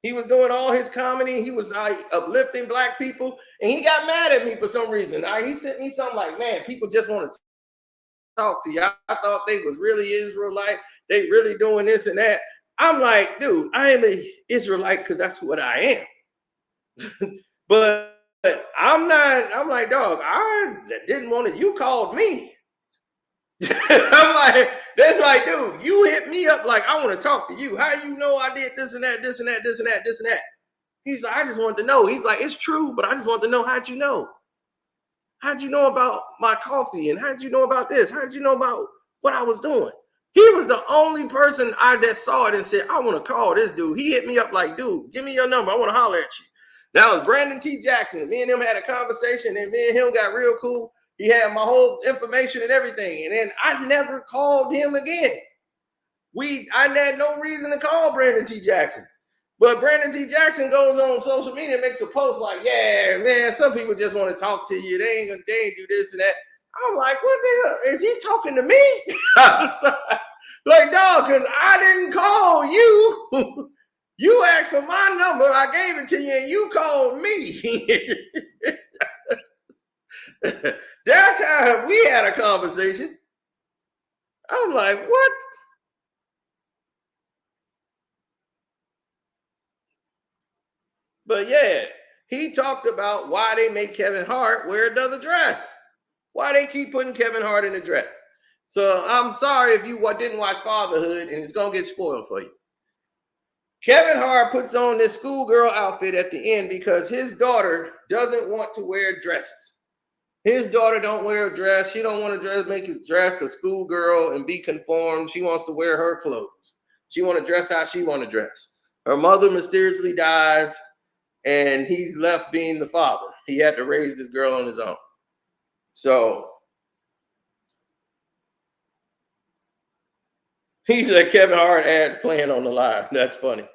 S1: He was doing all his comedy. He was uplifting black people. And he got mad at me for some reason. He sent me something like, man, people just want to talk to you. I thought they was really Israelite. They really doing this and that. I'm like, dude, I am an Israelite because that's what I am. But I'm not, I'm like, dog, I didn't want it. You called me. I'm like, that's like, dude, you hit me up like, I want to talk to you. How you know I did this and that, this and that, this and that, this and that? He's like, I just wanted to know. He's like, it's true, but I just want to know, how'd you know? How'd you know about my coffee? And how'd you know about this? How'd you know about what I was doing? He was the only person that saw it and said, I want to call this dude. He hit me up like, dude, give me your number. I want to holler at you. That was Brandon T. Jackson. Me and him had a conversation, and me and him got real cool. He had my whole information and everything. And then I never called him again. I had no reason to call Brandon T. Jackson. But Brandon T. Jackson goes on social media and makes a post like, yeah, man, some people just want to talk to you. They ain't do this and that. I'm like, what the hell? Is he talking to me? Like, dog, because I didn't call you. You asked for my number. I gave it to you and you called me. That's how we had a conversation. I'm like, what? But yeah, he talked about why they make Kevin Hart wear another dress. Why they keep putting Kevin Hart in a dress. So I'm sorry if you didn't watch Fatherhood, and it's going to get spoiled for you. Kevin Hart puts on this schoolgirl outfit at the end because his daughter doesn't want to wear dresses. His daughter don't wear a dress. She don't want to make a dress a schoolgirl and be conformed. She wants to wear her clothes. She want to dress how she want to dress. Her mother mysteriously dies. and he's left being the father. He had to raise this girl on his own. So he said Kevin Hart ads playing on the live. That's funny.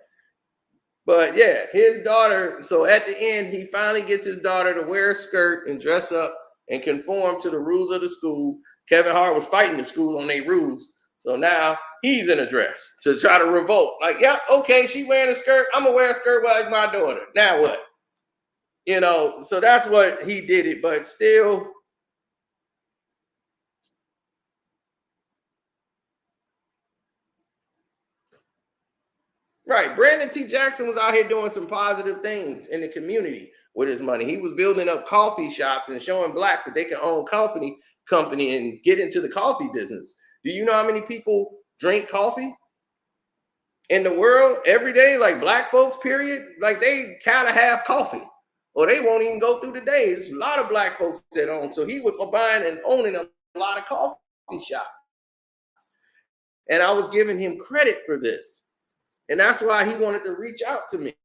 S1: But yeah, his daughter. So at the end, he finally gets his daughter to wear a skirt and dress up and conform to the rules of the school. Kevin Hart was fighting the school on their rules. So now he's in a dress to try to revolt. Like, yep, okay, she wearing a skirt. I'm gonna wear a skirt like my daughter. Now what? You know, so that's what he did it, but still. Right. Brandon T. Jackson was out here doing some positive things in the community with his money. He was building up coffee shops and showing blacks that they can own company and get into the coffee business. Do you know how many people drink coffee in the world every day? Like black folks, period. Like they kind of have coffee or they won't even go through the day. There's a lot of black folks that own. So he was buying and owning a lot of coffee shops. And I was giving him credit for this. And that's why he wanted to reach out to me.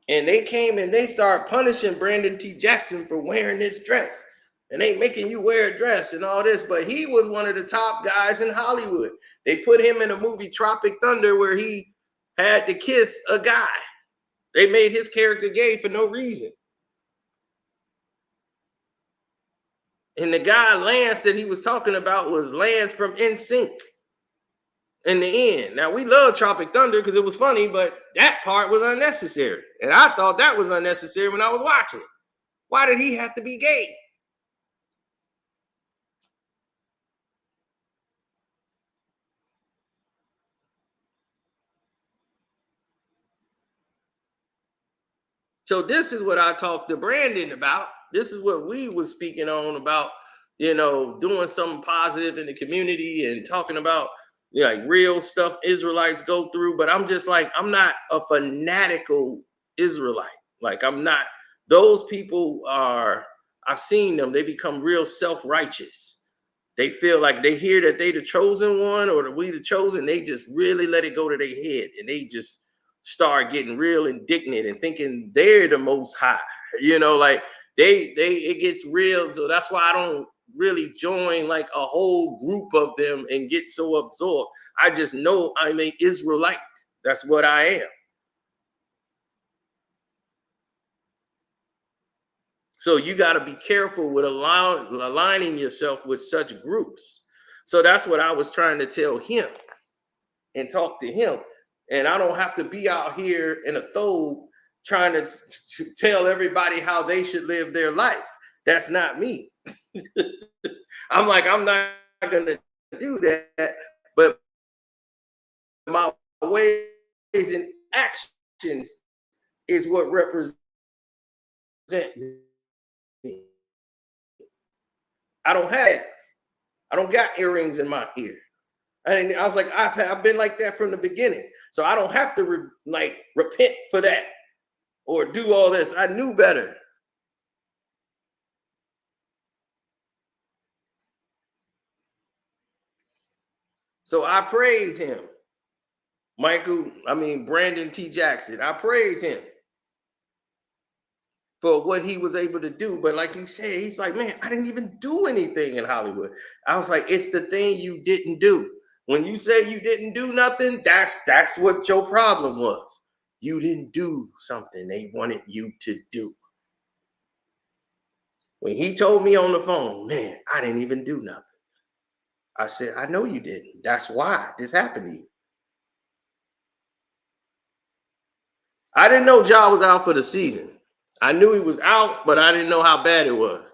S1: And they came and they started punishing Brandon T. Jackson for wearing this dress. And they making you wear a dress and all this. But he was one of the top guys in Hollywood. They put him in a movie Tropic Thunder where he had to kiss a guy. They made his character gay for no reason. And the guy, Lance, that he was talking about was Lance from NSYNC in the end. Now, we love Tropic Thunder because it was funny, but that part was unnecessary. And I thought that was unnecessary when I was watching it. Why did he have to be gay? So this is what I talked to Brandon about. This is what we was speaking on about, you know, doing something positive in the community and talking about like real stuff Israelites go through. But I'm just like, I'm not a fanatical Israelite. Like I'm not, those people are, I've seen them, they become real self-righteous. They feel like they hear that they the chosen one or that we the chosen. They just really let it go to their head and they just start getting real indignant and thinking they're the most high. You know, like they it gets real. So that's why I don't really join like a whole group of them and get so absorbed. I just know I'm an Israelite. That's what I am. So you got to be careful with aligning yourself with such groups. So that's what I was trying to tell him and talk to him. And I don't have to be out here in a thobe trying to tell everybody how they should live their life. That's not me. I'm like, I'm not going to do that. But my ways and actions is what represent me. I don't have, I don't got earrings in my ear. And I was like, I've been like that from the beginning. So I don't have to repent for that or do all this. I knew better. So I praise him. Brandon T. Jackson. I praise him for what he was able to do. But like he said, he's like, man, I didn't even do anything in Hollywood. I was like, it's the thing you didn't do. When you say you didn't do nothing, that's what your problem was. You didn't do something they wanted you to do. When he told me on the phone, man, I didn't even do nothing. I said, I know you didn't. That's why this happened to you. I didn't know Ja was out for the season. I knew he was out, but I didn't know how bad it was.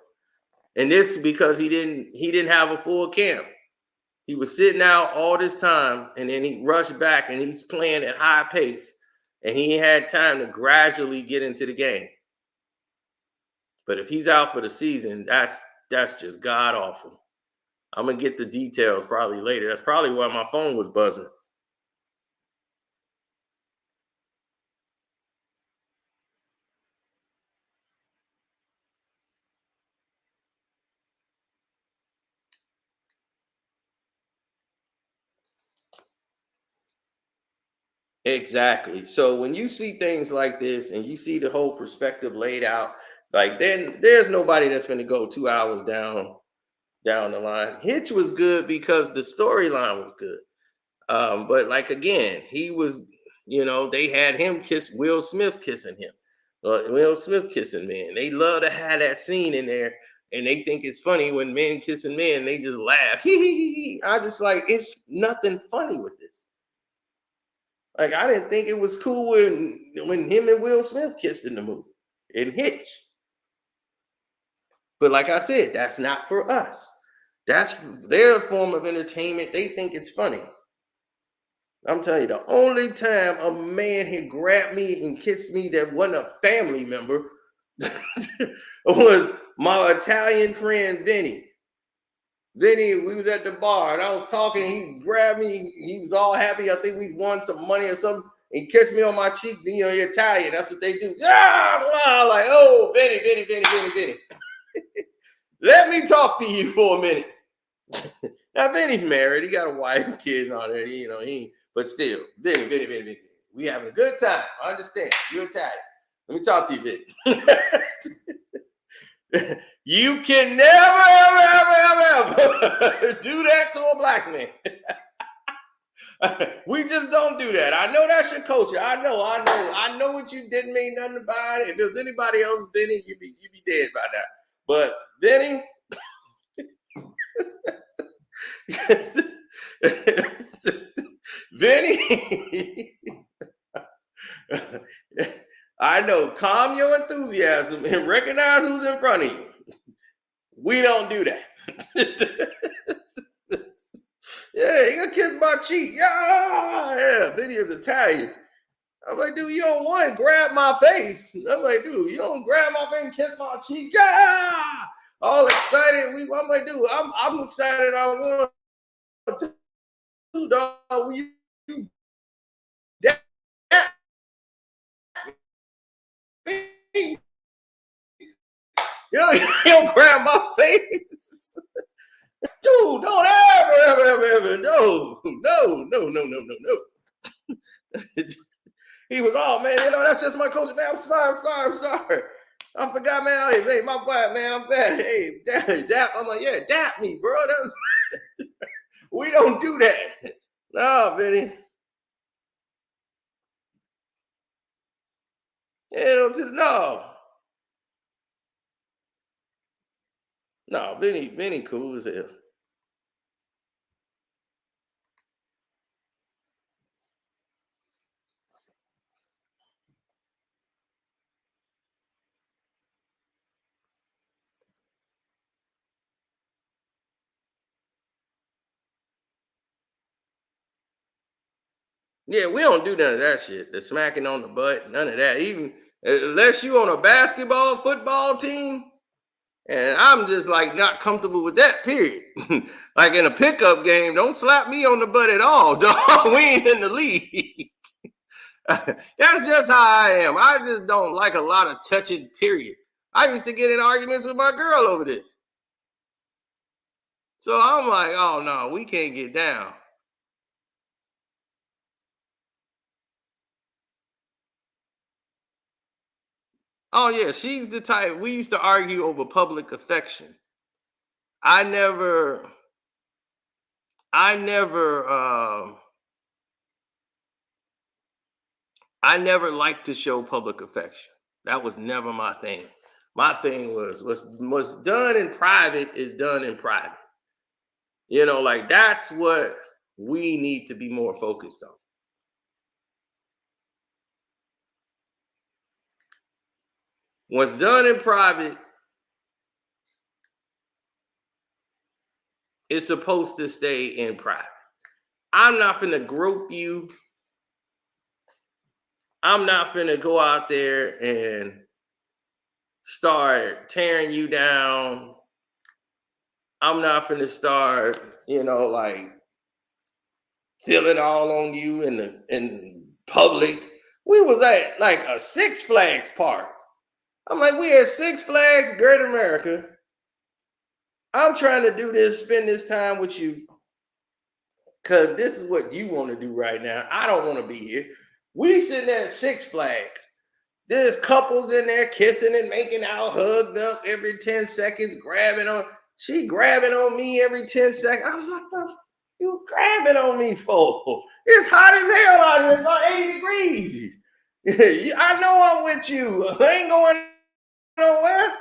S1: And this because he didn't have a full camp. He was sitting out all this time, and then he rushed back, and he's playing at high pace, and he had time to gradually get into the game. But if he's out for the season, that's just god awful. I'm gonna get the details probably later. That's probably why my phone was buzzing. Exactly. So when you see things like this and you see the whole perspective laid out, like then there's nobody that's going to go 2 hours down the line. Hitch was good because the storyline was good. But like again, he was, they had him kiss Will Smith kissing him. Will Smith kissing men. They love to have that scene in there, and they think it's funny when men kissing men. They just laugh. I just like it's nothing funny with this. Like I didn't think it was cool when him and Will Smith kissed in the movie in Hitch. But like I said, that's not for us. That's their form of entertainment. They think it's funny. I'm telling you, the only time a man had grabbed me and kissed me that wasn't a family member was my Italian friend Vinny. Vinny, we was at the bar and I was talking. He grabbed me. He was all happy. I think we won some money or something. He kissed me on my cheek. You know, you're Italian. That's what they do. Yeah, like, oh, Vinny. Let me talk to you for a minute. Now, Vinny's married. He got a wife, kids, and all that. But still, Vinny. We having a good time. I understand. You're Italian. Let me talk to you, Vinny. You can never do that to a black man. We just don't do that. I know that's your culture. I know what you didn't mean nothing about it. If there's anybody else, Vinny, you'd be dead by now. But Vinny, Vinny, I know. Calm your enthusiasm and recognize who's in front of you. We don't do that. Yeah, you gonna kiss my cheek. Yeah, Vinny is Italian. I'm like, dude, you don't want to grab my face. I'm like, dude, you don't grab my face and kiss my cheek. Yeah, all excited. I'm like, dude, I'm excited. I want to, dog. You you don't grab my face. Dude, don't ever, no. He was all, man, that's just my coach, man. I'm sorry. I forgot, man. Hey, my bad, man. I'm bad. Hey, dap. I'm like, yeah, dap me, bro. We don't do that. No, Vinny. No, Vinny cool as hell. Yeah, we don't do none of that shit. The smacking on the butt, none of that. Even unless you on a basketball, football team, and I'm just like not comfortable with that, period. Like in a pickup game, don't slap me on the butt at all, dog. We ain't in the league. That's just how I am. I just don't like a lot of touching, period. I used to get in arguments with my girl over this. So I'm like, oh no, we can't get down. Oh yeah, she's the type. We used to argue over public affection. I never, I never, I never liked to show public affection. That was never my thing. My thing was done in private is done in private. Like that's what we need to be more focused on. What's done in private is supposed to stay in private. I'm not finna grope you. I'm not finna go out there and start tearing you down. I'm not finna start, like feeling all on you in public. We was at like a Six Flags park. I'm like, we at Six Flags, Great America. I'm trying to do this, spend this time with you, because this is what you want to do right now. I don't want to be here. We sitting there at Six Flags. There's couples in there kissing and making out, hugged up every 10 seconds, grabbing on. She grabbing on me every 10 seconds. I'm like, what the you grabbing on me for? It's hot as hell out here. It's about 80 degrees. I know I'm with you. I ain't going nowhere.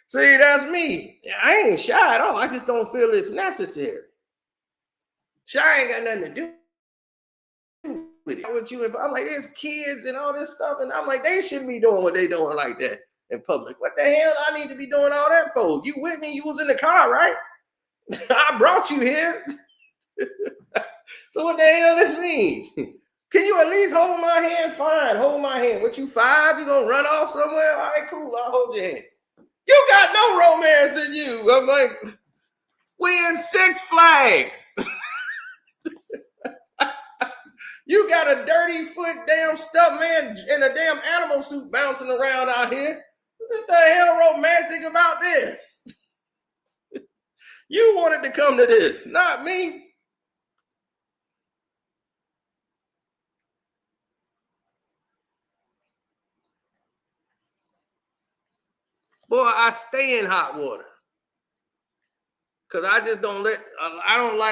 S1: See, that's me. I ain't shy at all. I just don't feel it's necessary. Shy ain't got nothing to do with it. With you, I'm like, there's kids and all this stuff, and I'm like, they shouldn't be doing what they doing like that in public. What the hell I need to be doing all that for? You with me? You was in the car, right? I brought you here. So what the hell does this mean? Can you at least hold my hand? Fine, hold my hand. What, you 5? You gonna run off somewhere? All right, cool, I'll hold your hand. You got no romance in you. I'm like, we in Six Flags. You got a dirty foot damn stuff man in a damn animal suit bouncing around out here. What the hell romantic about this? You wanted to come to this, not me. Boy, I stay in hot water. Because I just don't let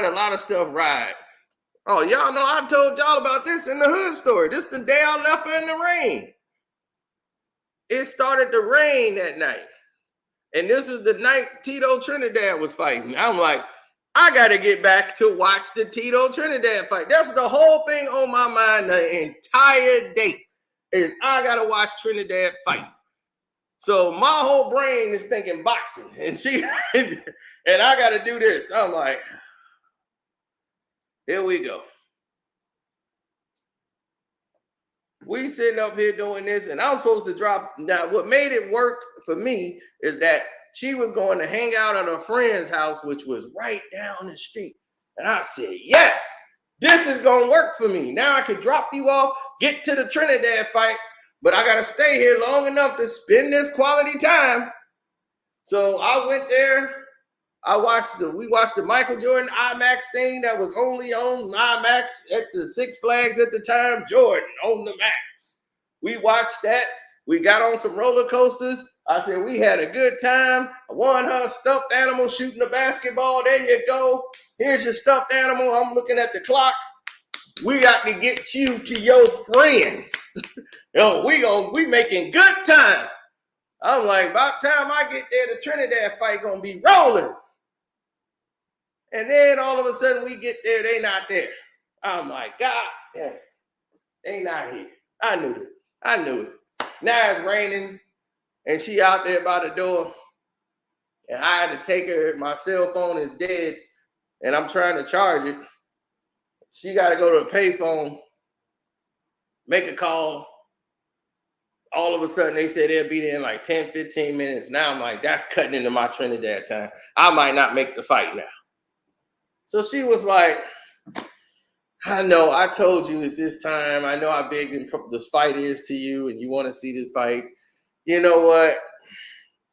S1: a lot of stuff ride. Oh, y'all know I told y'all about this in the hood story. This the day I left her in the rain. It started to rain that night. And this was the night Tito Trinidad was fighting. I'm like, I got to get back to watch the Tito Trinidad fight. That's the whole thing on my mind the entire day is I got to watch Trinidad fight. So my whole brain is thinking boxing, and and I got to do this. I'm like, here we go. We sitting up here doing this, and I'm supposed to drop. Now, what made it work for me is that she was going to hang out at her friend's house, which was right down the street. And I said, yes, this is going to work for me. Now I can drop you off, get to the Trinidad fight, but I got to stay here long enough to spend this quality time. So I went there. We watched the Michael Jordan IMAX thing that was only on IMAX at the Six Flags at the time. Jordan on the Max. We watched that. We got on some roller coasters. I said, we had a good time. I won her a stuffed animal shooting a basketball. There you go. Here's your stuffed animal. I'm looking at the clock. We got to get you to your friends. Yo, we making good time. I'm like, about time I get there, the Trinidad fight gonna be rolling. And then all of a sudden we get there, they not there. I'm like, God damn, they not here. I knew it. Now it's raining, and she out there by the door, and I had to take her. My cell phone is dead, and I'm trying to charge it. She got to go to a payphone, make a call. All of a sudden, they say they'll be there in like 10, 15 minutes. Now I'm like, that's cutting into my Trinidad time. I might not make the fight now. So she was like, I know, I told you at this time, I know how big this fight is to you and you want to see this fight. You know what?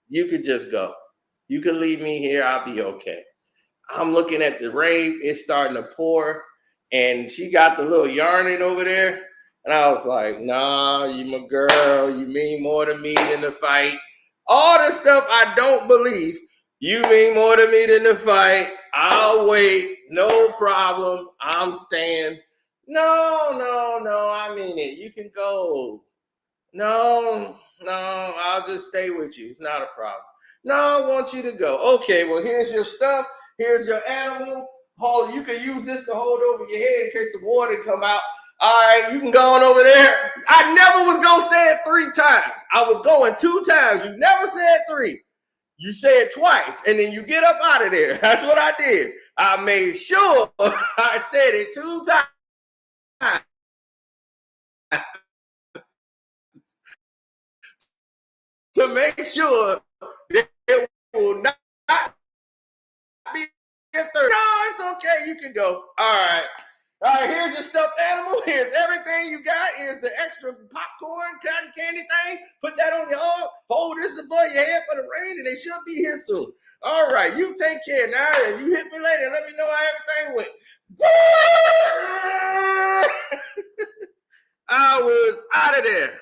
S1: You could just go. You could leave me here. I'll be okay. I'm looking at the rain. It's starting to pour. And she got the little yarning over there. And I was like, nah, you my girl. You mean more to me than the fight. All the stuff I don't believe. You mean more to me than the fight. I'll wait. No problem. I'm staying. No. I mean it. You can go. No. I'll just stay with you. It's not a problem. No, I want you to go. Okay, well, here's your stuff. Here's your animal. You can use this to hold over your head in case the water come out. All right, you can go on over there. I never was going to say it 3 times. I was going 2 times. You never said 3. You say it twice, and then you get up out of there. That's what I did. I made sure I said it 2 times. To make sure that it will not be a 3rd. No, it's okay. You can go. All right, here's your stuffed animal. Here's everything you got. Here's the extra popcorn, cotton candy thing. Put that on your arm. Hold this above your head for the rain, and they should be here soon. All right, you take care now, and you hit me later and let me know how everything went. I was out of there.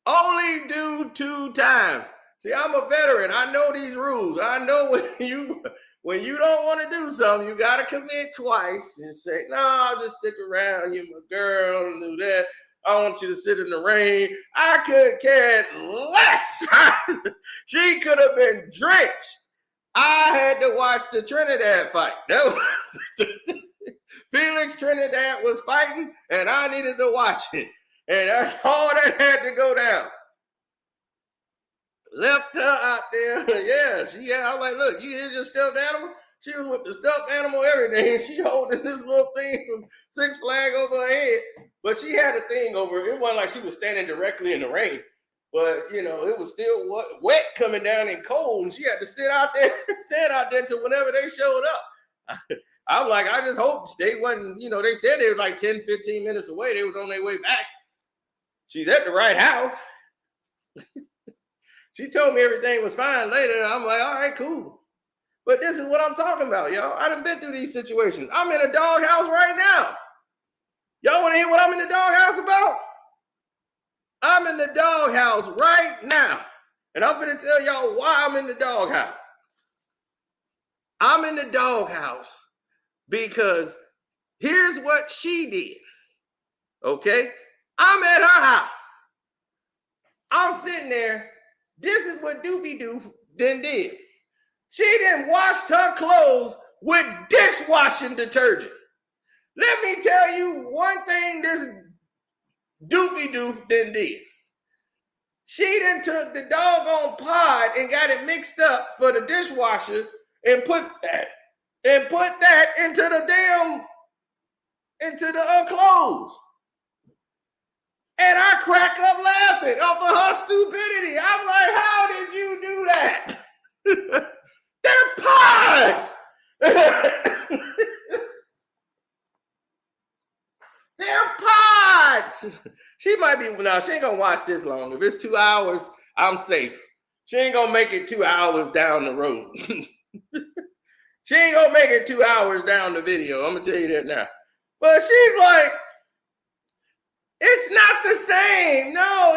S1: Only do 2 times. See, I'm a veteran. I know these rules. I know when you don't want to do something, you got to commit twice and say, no, I'll just stick around. You're my girl and do that. I want you to sit in the rain. I could care less. She could have been drenched. I had to watch the Trinidad fight. That was Felix Trinidad was fighting, and I needed to watch it. And that's all that had to go down. Left her out there. Yeah, I'm like, look, you hear your stuffed animal? She was with the stuffed animal, everything. She holding this little thing from Six Flags over her head. But she had a thing over. It wasn't like she was standing directly in the rain. But, you know, it was still wet coming down and cold. And she had to stand out there until whenever they showed up. I'm like, I just hope they wasn't, you know, they said they were like 10, 15 minutes away. They was on their way back. She's at the right house. She told me everything was fine later. I'm like, all right, cool. But this is what I'm talking about, y'all. I done been through these situations. I'm in a doghouse right now. Y'all want to hear what I'm in the doghouse about? I'm in the doghouse right now. And I'm going to tell y'all why I'm in the doghouse. I'm in the doghouse because here's what she did. Okay? I'm at her house. I'm sitting there. This is what Doofy Doof then did. She then washed her clothes with dishwashing detergent. Let me tell you one thing this Doofy Doof then did. She then took the doggone pod and got it mixed up for the dishwasher and put that into the clothes. And I crack up laughing off of her stupidity. I'm like, how did you do that? They're pods. They're pods. She might be, no, she ain't gonna watch this long. If it's 2 hours, I'm safe. She ain't gonna make it 2 hours down the road. She ain't gonna make it 2 hours down the video. I'm gonna tell you that now. But she's like, it's not the same. No,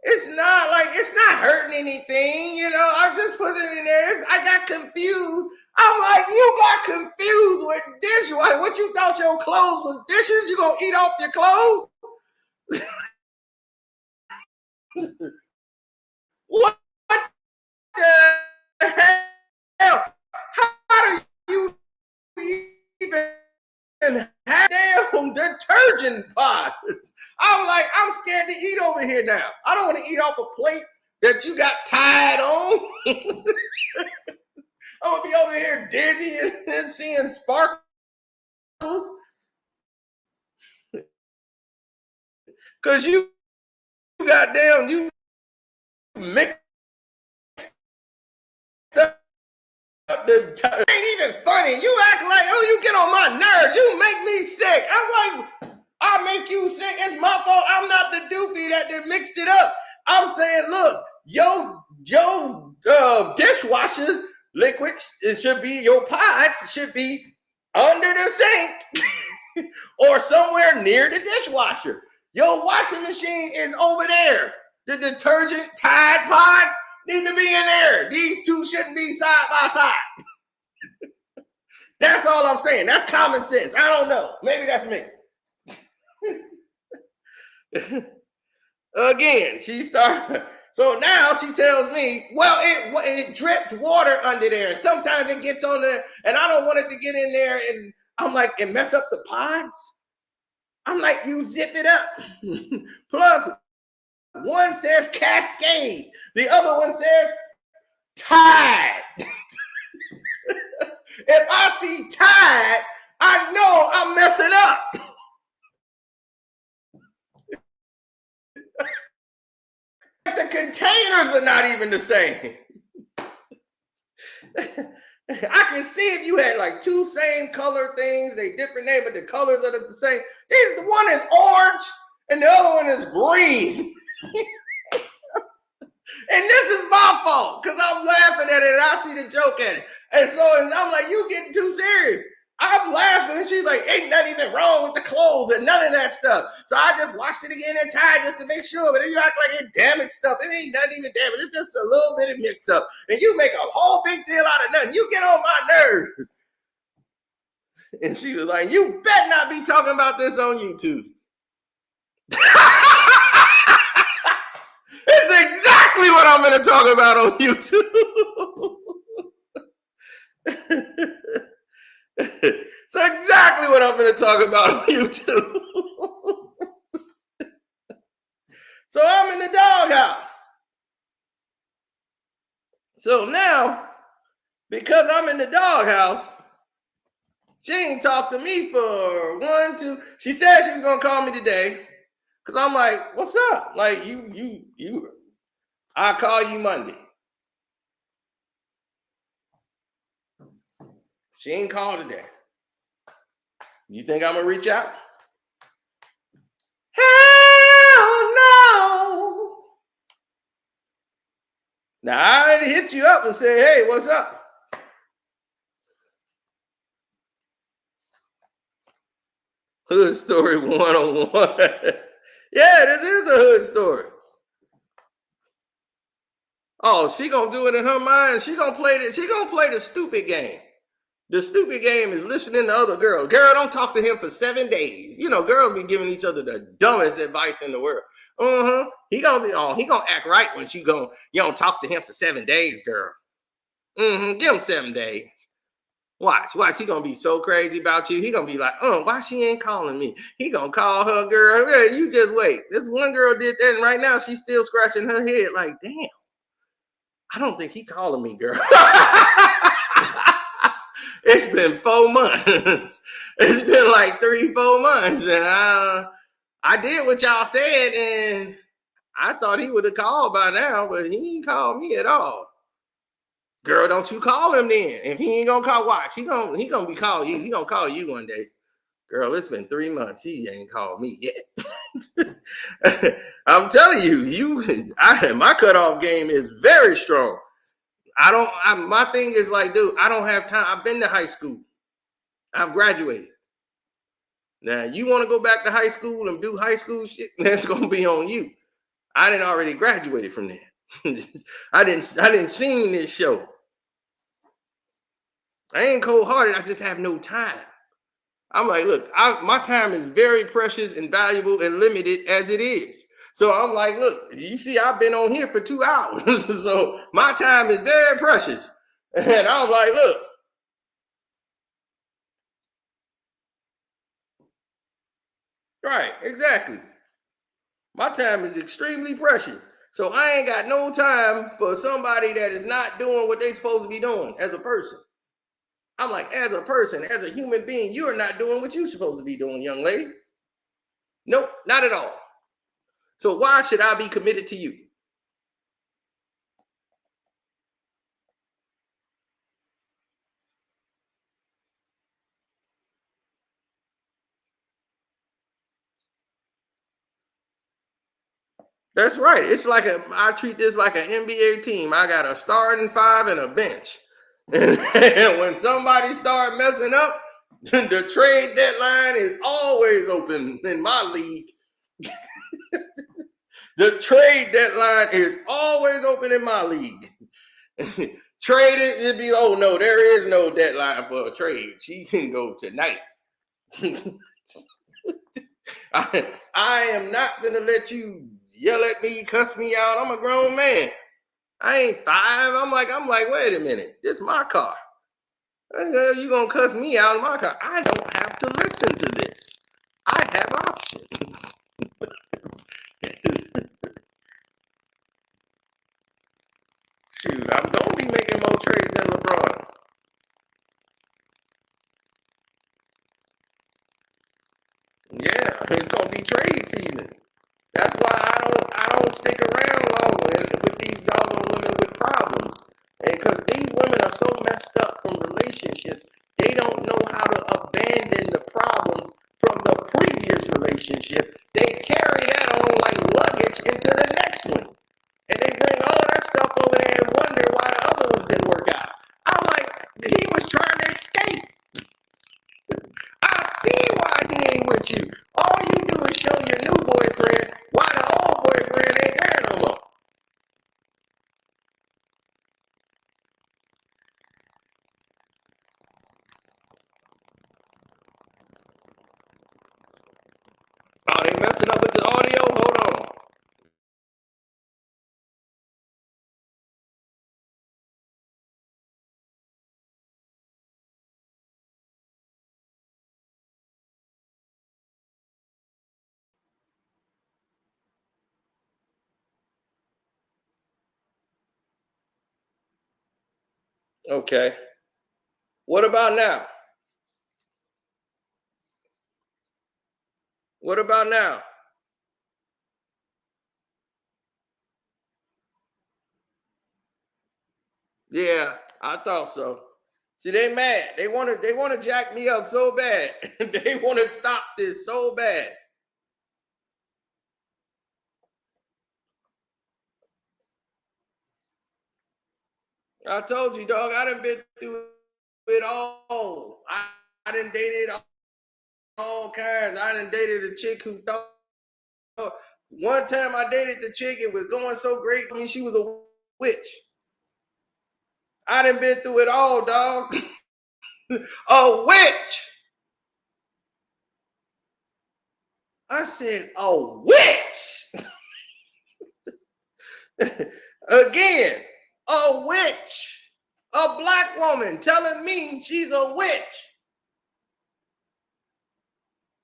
S1: it's not hurting anything. You know, I just put it in there. I got confused. I'm like, you got confused with dishwasher. What you thought your clothes was dishes? You gonna eat off your clothes? What the hell? How do you even have damn detergent pots? I'm like, I'm scared to eat over here now. I don't want to eat off a plate that you got tied on. I'm gonna be over here dizzy and seeing sparkles. Cause you goddamn, you mixed up it ain't even funny. You act like, oh, you get on my nerves. You make me sick. I'm like, I make you sick. It's my fault. I'm not the doofy that mixed it up. I'm saying, look, yo, dishwasher liquid, it should be, your pods should be under the sink or somewhere near the dishwasher. Your washing machine is over there. The detergent Tide pods need to be in there. These two shouldn't be side by side. That's all I'm saying. That's common sense. I don't know. Maybe that's me. Again, she started. So now she tells me, well, it drips water under there. And sometimes it gets on there, and I don't want it to get in there. And I'm like, and mess up the pods? I'm like, you zip it up. Plus, one says Cascade. The other one says Tide. If I see Tide, I know I'm messing up. The containers are not even the same. I can see if you had like two same color things, they different name, but the colors are the same. The one is orange and the other one is green. And this is my fault because I'm laughing at it and I see the joke at it. And so I'm like, you getting too serious. I'm laughing and she's like, ain't nothing even wrong with the clothes and none of that stuff. So I just washed it again and tied just to make sure. But then you act like it damaged stuff. It ain't nothing even damaged. It's just a little bit of mix up. And you make a whole big deal out of nothing. You get on my nerves. And she was like, you better not be talking about this on YouTube. It's exactly what I'm going to talk about on YouTube. It's exactly what I'm going to talk about on YouTube. So I'm in the doghouse. So now, because I'm in the doghouse, she ain't talked to me for 1, 2. She said she was going to call me today. Because I'm like, what's up? Like, I'll call you Monday. She ain't called today. You think I'm going to reach out? Hell no. Now, I already hit you up and say, hey, what's up? Hood story 101. Yeah, this is a hood story. Oh, she gonna do it in her mind. She gonna play this. She gonna play the stupid game. The stupid game is listening to other girls. Girl, don't talk to him for 7 days. You know, girls be giving each other the dumbest advice in the world. He gonna be on. He gonna act right when you don't talk to him for 7 days, girl. Give him 7 days. Watch. He gonna be so crazy about you. He gonna be like, why she ain't calling me? He gonna call her, girl. Yeah, you just wait. This one girl did that, and right now she's still scratching her head like, damn, I don't think he calling me, girl. It's been 4 months. It's been like 3-4 months, and I did what y'all said, and I thought he would have called by now, but he ain't called me at all. Girl, don't you call him then. If he ain't gonna call, watch. He gonna be calling you. He gonna call you one day. Girl, it's been 3 months. He ain't called me yet. I'm telling you, my cutoff game is very strong. My thing is like, dude, I don't have time. I've been to high school. I've graduated. Now, you want to go back to high school and do high school shit? That's gonna be on you. I didn't already graduated from there. I didn't seen this show. I ain't cold-hearted. I just have no time. I'm like, look, my time is very precious and valuable and limited as it is. So I'm like, look, you see, I've been on here for 2 hours. So my time is very precious. And I'm like, look. Right, exactly. My time is extremely precious. So I ain't got no time for somebody that is not doing what they're supposed to be doing as a person. I'm like, as a person, as a human being, you are not doing what you're supposed to be doing, young lady. Nope, not at all. So why should I be committed to you? That's right. It's like I treat this like an NBA team. I got a starting 5 and a bench. And when somebody start messing up, the trade deadline is always open in my league. The trade deadline is always open in my league. Trade it, it'd be, oh no, there is no deadline for a trade. She can go tonight. I am not gonna let you yell at me, cuss me out. I'm a grown man. I ain't 5. I'm like, wait a minute. This is my car. You gonna cuss me out in my car? I don't have to listen to this. I have options. Shoot, I'm gonna be making more trades than LeBron. Yeah, it's gonna be trade season. That's why I don't stick around long with these doggone women with problems. And because these women are so messed up from relationships, they don't know how to abandon the problems from the previous relationship. They carry that on like luggage into the next one. And they bring all that see why he ain't with you. All you do is show your new boyfriend why the old boyfriend ain't there no more. Oh, they messing up with the audio? Hold on. Okay. What about now? What about now? Yeah, I thought so. See, they mad. They want to jack me up so bad. They want to stop this so bad. I told you, dog. I done been through it all. I done dated all kinds. I done dated a chick who thought. One time I dated the chick, it was going so great. I mean, she was a witch. I done been through it all, dog. A witch. I said, a witch. Again, a witch. A black woman telling me she's a witch.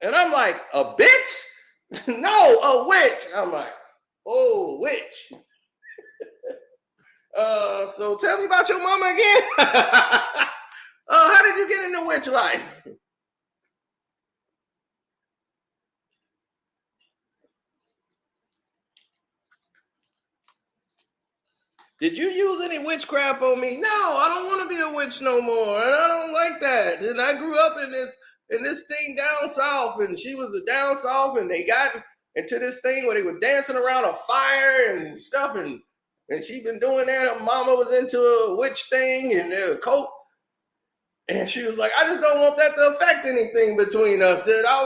S1: And I'm like, a bitch? No, a witch. I'm like, oh, witch. So tell me about your mama again. How did you get into witch life? Did you use any witchcraft on me? No, I don't want to be a witch no more, and I don't like that. And I grew up in this thing down south, and she was a down south, and they got into this thing where they were dancing around a fire and stuff, and she been doing that. Her mama was into a witch thing and a cult, and she was like, I just don't want that to affect anything between us. That I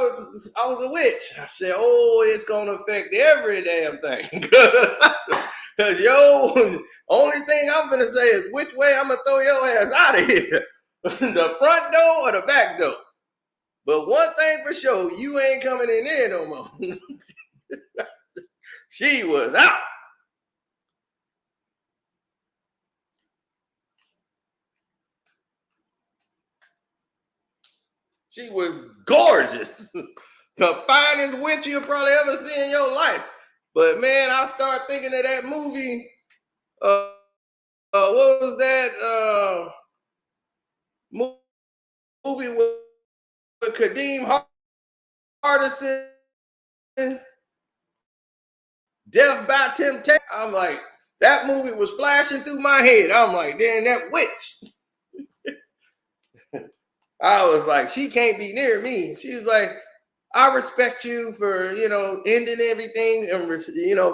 S1: was a witch. I said, oh, it's gonna affect every damn thing. Cause only thing I'm gonna say is which way I'm gonna throw your ass out of here. The front door or the back door. But one thing for sure, you ain't coming in there no more. She was out. She was gorgeous. The finest witch you'll probably ever see in your life. But man, I start thinking of that movie. What was that movie with Kadeem Hardison? Death by Temptation. I'm like, that movie was flashing through my head. I'm like, damn, that witch. I was like, she can't be near me. She was like, I respect you for, ending everything and,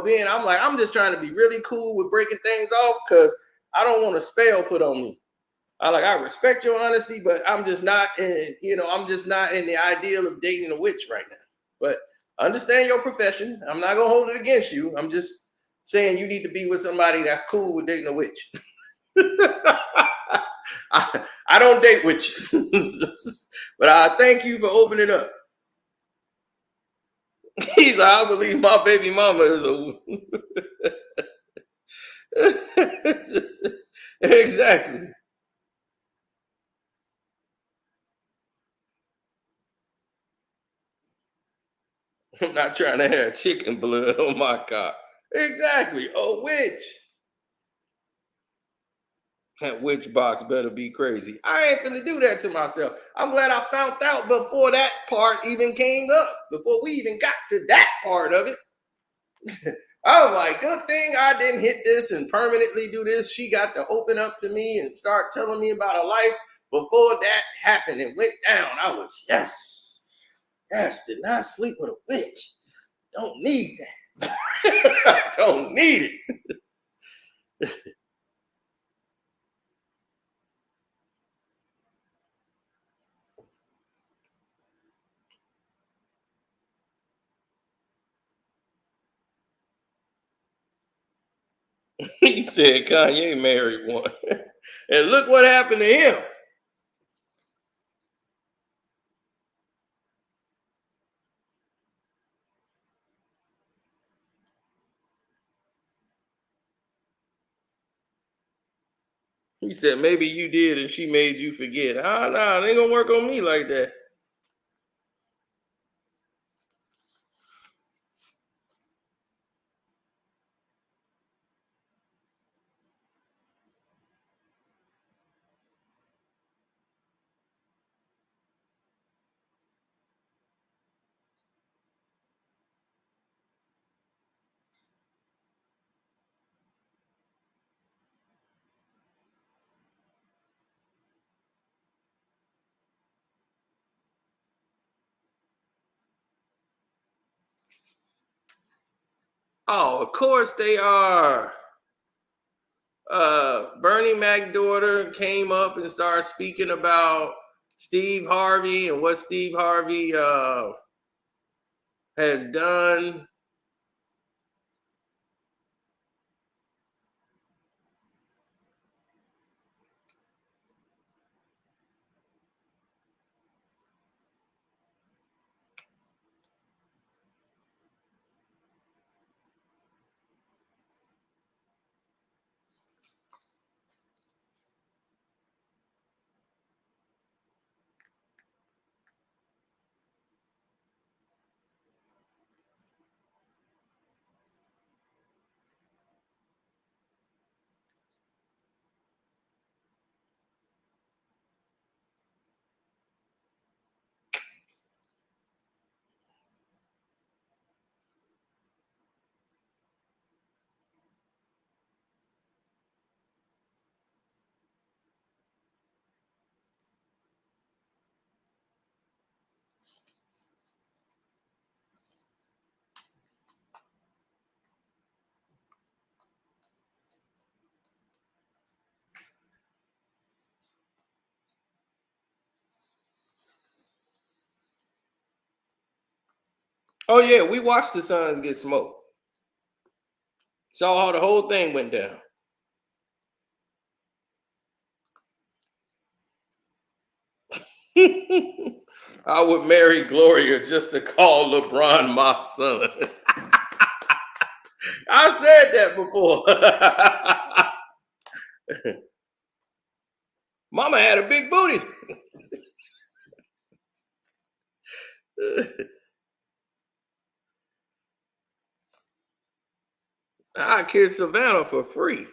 S1: being, I'm like, I'm just trying to be really cool with breaking things off because I don't want a spell put on me. I respect your honesty, but I'm just not I'm just not in the ideal of dating a witch right now. But understand your profession. I'm not gonna hold it against you. I'm just saying you need to be with somebody that's cool with dating a witch. I don't date witches, but I thank you for opening up. He's like, I believe my baby mama is a exactly. I'm not trying to have chicken blood on my car. Exactly. A witch. That witch box better be crazy. I ain't gonna do that to myself. I'm glad I found out before that part even came up, before we even got to that part of it. I was like, good thing I didn't hit this and permanently do this. She got to open up to me and start telling me about her life before that happened and went down. I was, yes, did not sleep with a witch. Don't need that. Don't need it. He said Kanye married one. And look what happened to him. He said maybe you did and she made you forget. Ah, nah, it ain't gonna work on me like that. Oh, of course they are. Bernie Mac's daughter came up and started speaking about Steve Harvey and what Steve Harvey has done. Oh yeah, we watched the Suns get smoked. Saw how the whole thing went down. I would marry Gloria just to call LeBron my son. I said that before. Mama had a big booty. I kiss Savannah for free.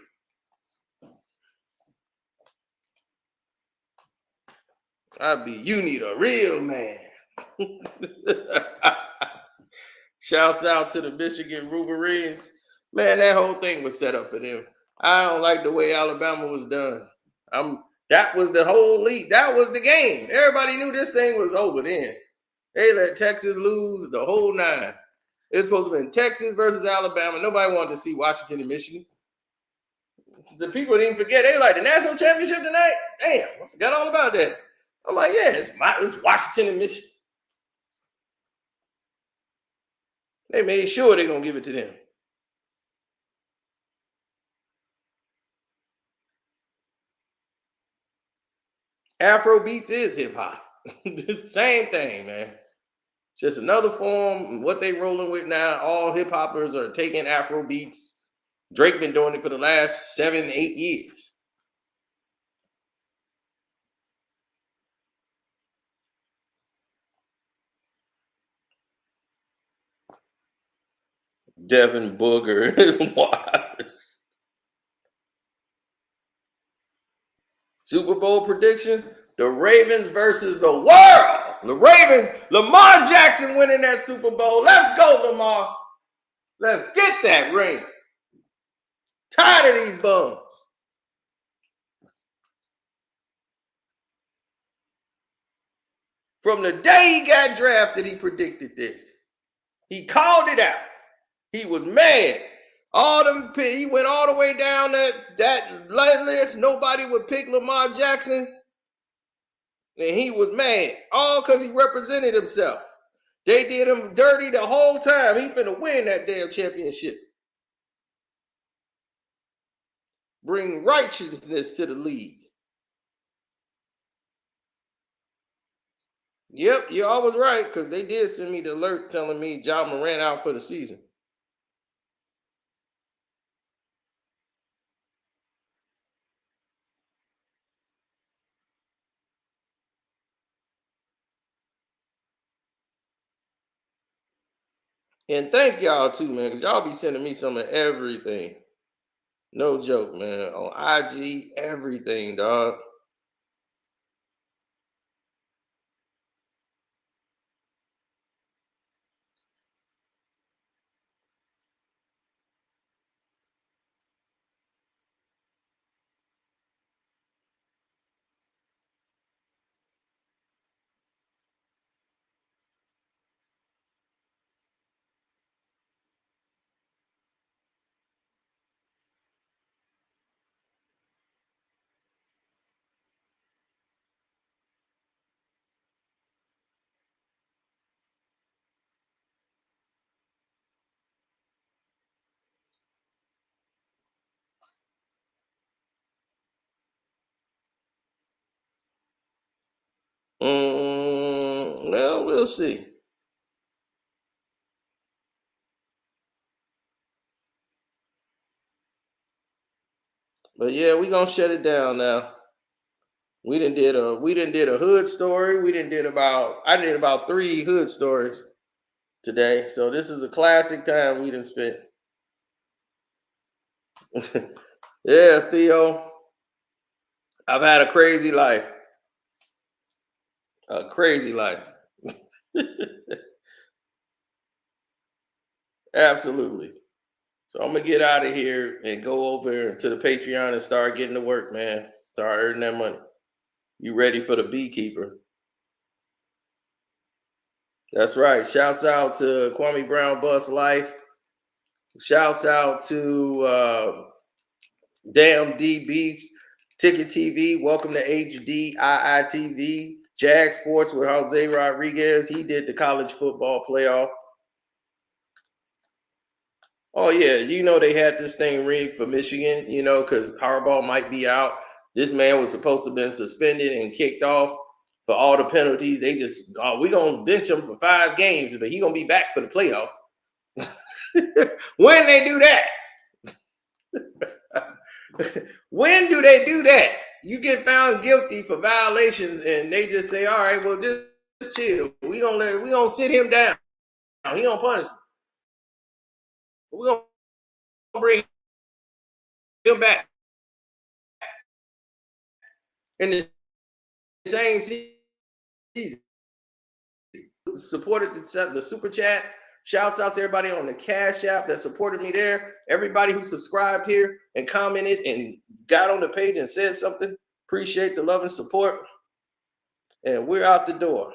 S1: You need a real man. Shouts out to the Michigan Wolverines. Man, that whole thing was set up for them. I don't like the way Alabama was done. That was the whole league. That was the game. Everybody knew this thing was over then. They let Texas lose the whole nine. It was supposed to be Texas versus Alabama. Nobody wanted to see Washington and Michigan. The people didn't forget. They were like, the national championship tonight? Damn, I forgot all about that. I'm like, yeah, it's Washington and Michigan. They made sure they're going to give it to them. Afro beats is hip hop. It's the same thing, man. Just another form. What they rolling with now, all hip hoppers are taking Afro beats. Drake been doing it for the last 7-8 years. Devin Booger is wild. Super Bowl predictions: the Ravens versus the world. The Ravens, Lamar Jackson winning that Super Bowl. Let's go, Lamar. Let's get that ring. Tired of these bums. From the day he got drafted, he predicted this. He called it out. He was mad. He went all the way down that list. Nobody would pick Lamar Jackson. And he was mad. All because he represented himself. They did him dirty the whole time. He finna win that damn championship. bring righteousness to the league. Yep, you always right, because they did send me the alert telling me John Moran out for the season. And thank y'all too, man, because y'all be sending me some of everything. No joke, man. On IG, everything, dog. Well, we'll see. But yeah, we gonna shut it down now. We didn't did a hood story. I did about 3 hood stories today. So this is a classic time we done spent. Yes, Theo. I've had a crazy life. A crazy life. Absolutely. So I'm gonna get out of here and go over to the Patreon and start getting to work, man. Start earning that money. You ready for the beekeeper? That's right. Shouts out to Kwame Brown Bus Life. Shouts out to Damn D Beefs, Ticket TV. Welcome to HD IITV. Jag Sports with Jose Rodriguez. He did the college football playoff. Oh yeah, you know they had this thing rigged for Michigan, because Harbaugh might be out. This man was supposed to have been suspended and kicked off for all the penalties. They just, we're going to bench him for 5 games, but he's going to be back for the playoff. When they do that? When do they do that? You get found guilty for violations and they just say, all right, well, just chill. We gonna sit him down. He gonna punish him. We're gonna bring him back in the same season. Supported the super chat. Shouts out to everybody on the Cash App that supported me there. Everybody who subscribed here and commented and got on the page and said something. Appreciate the love and support. And we're out the door.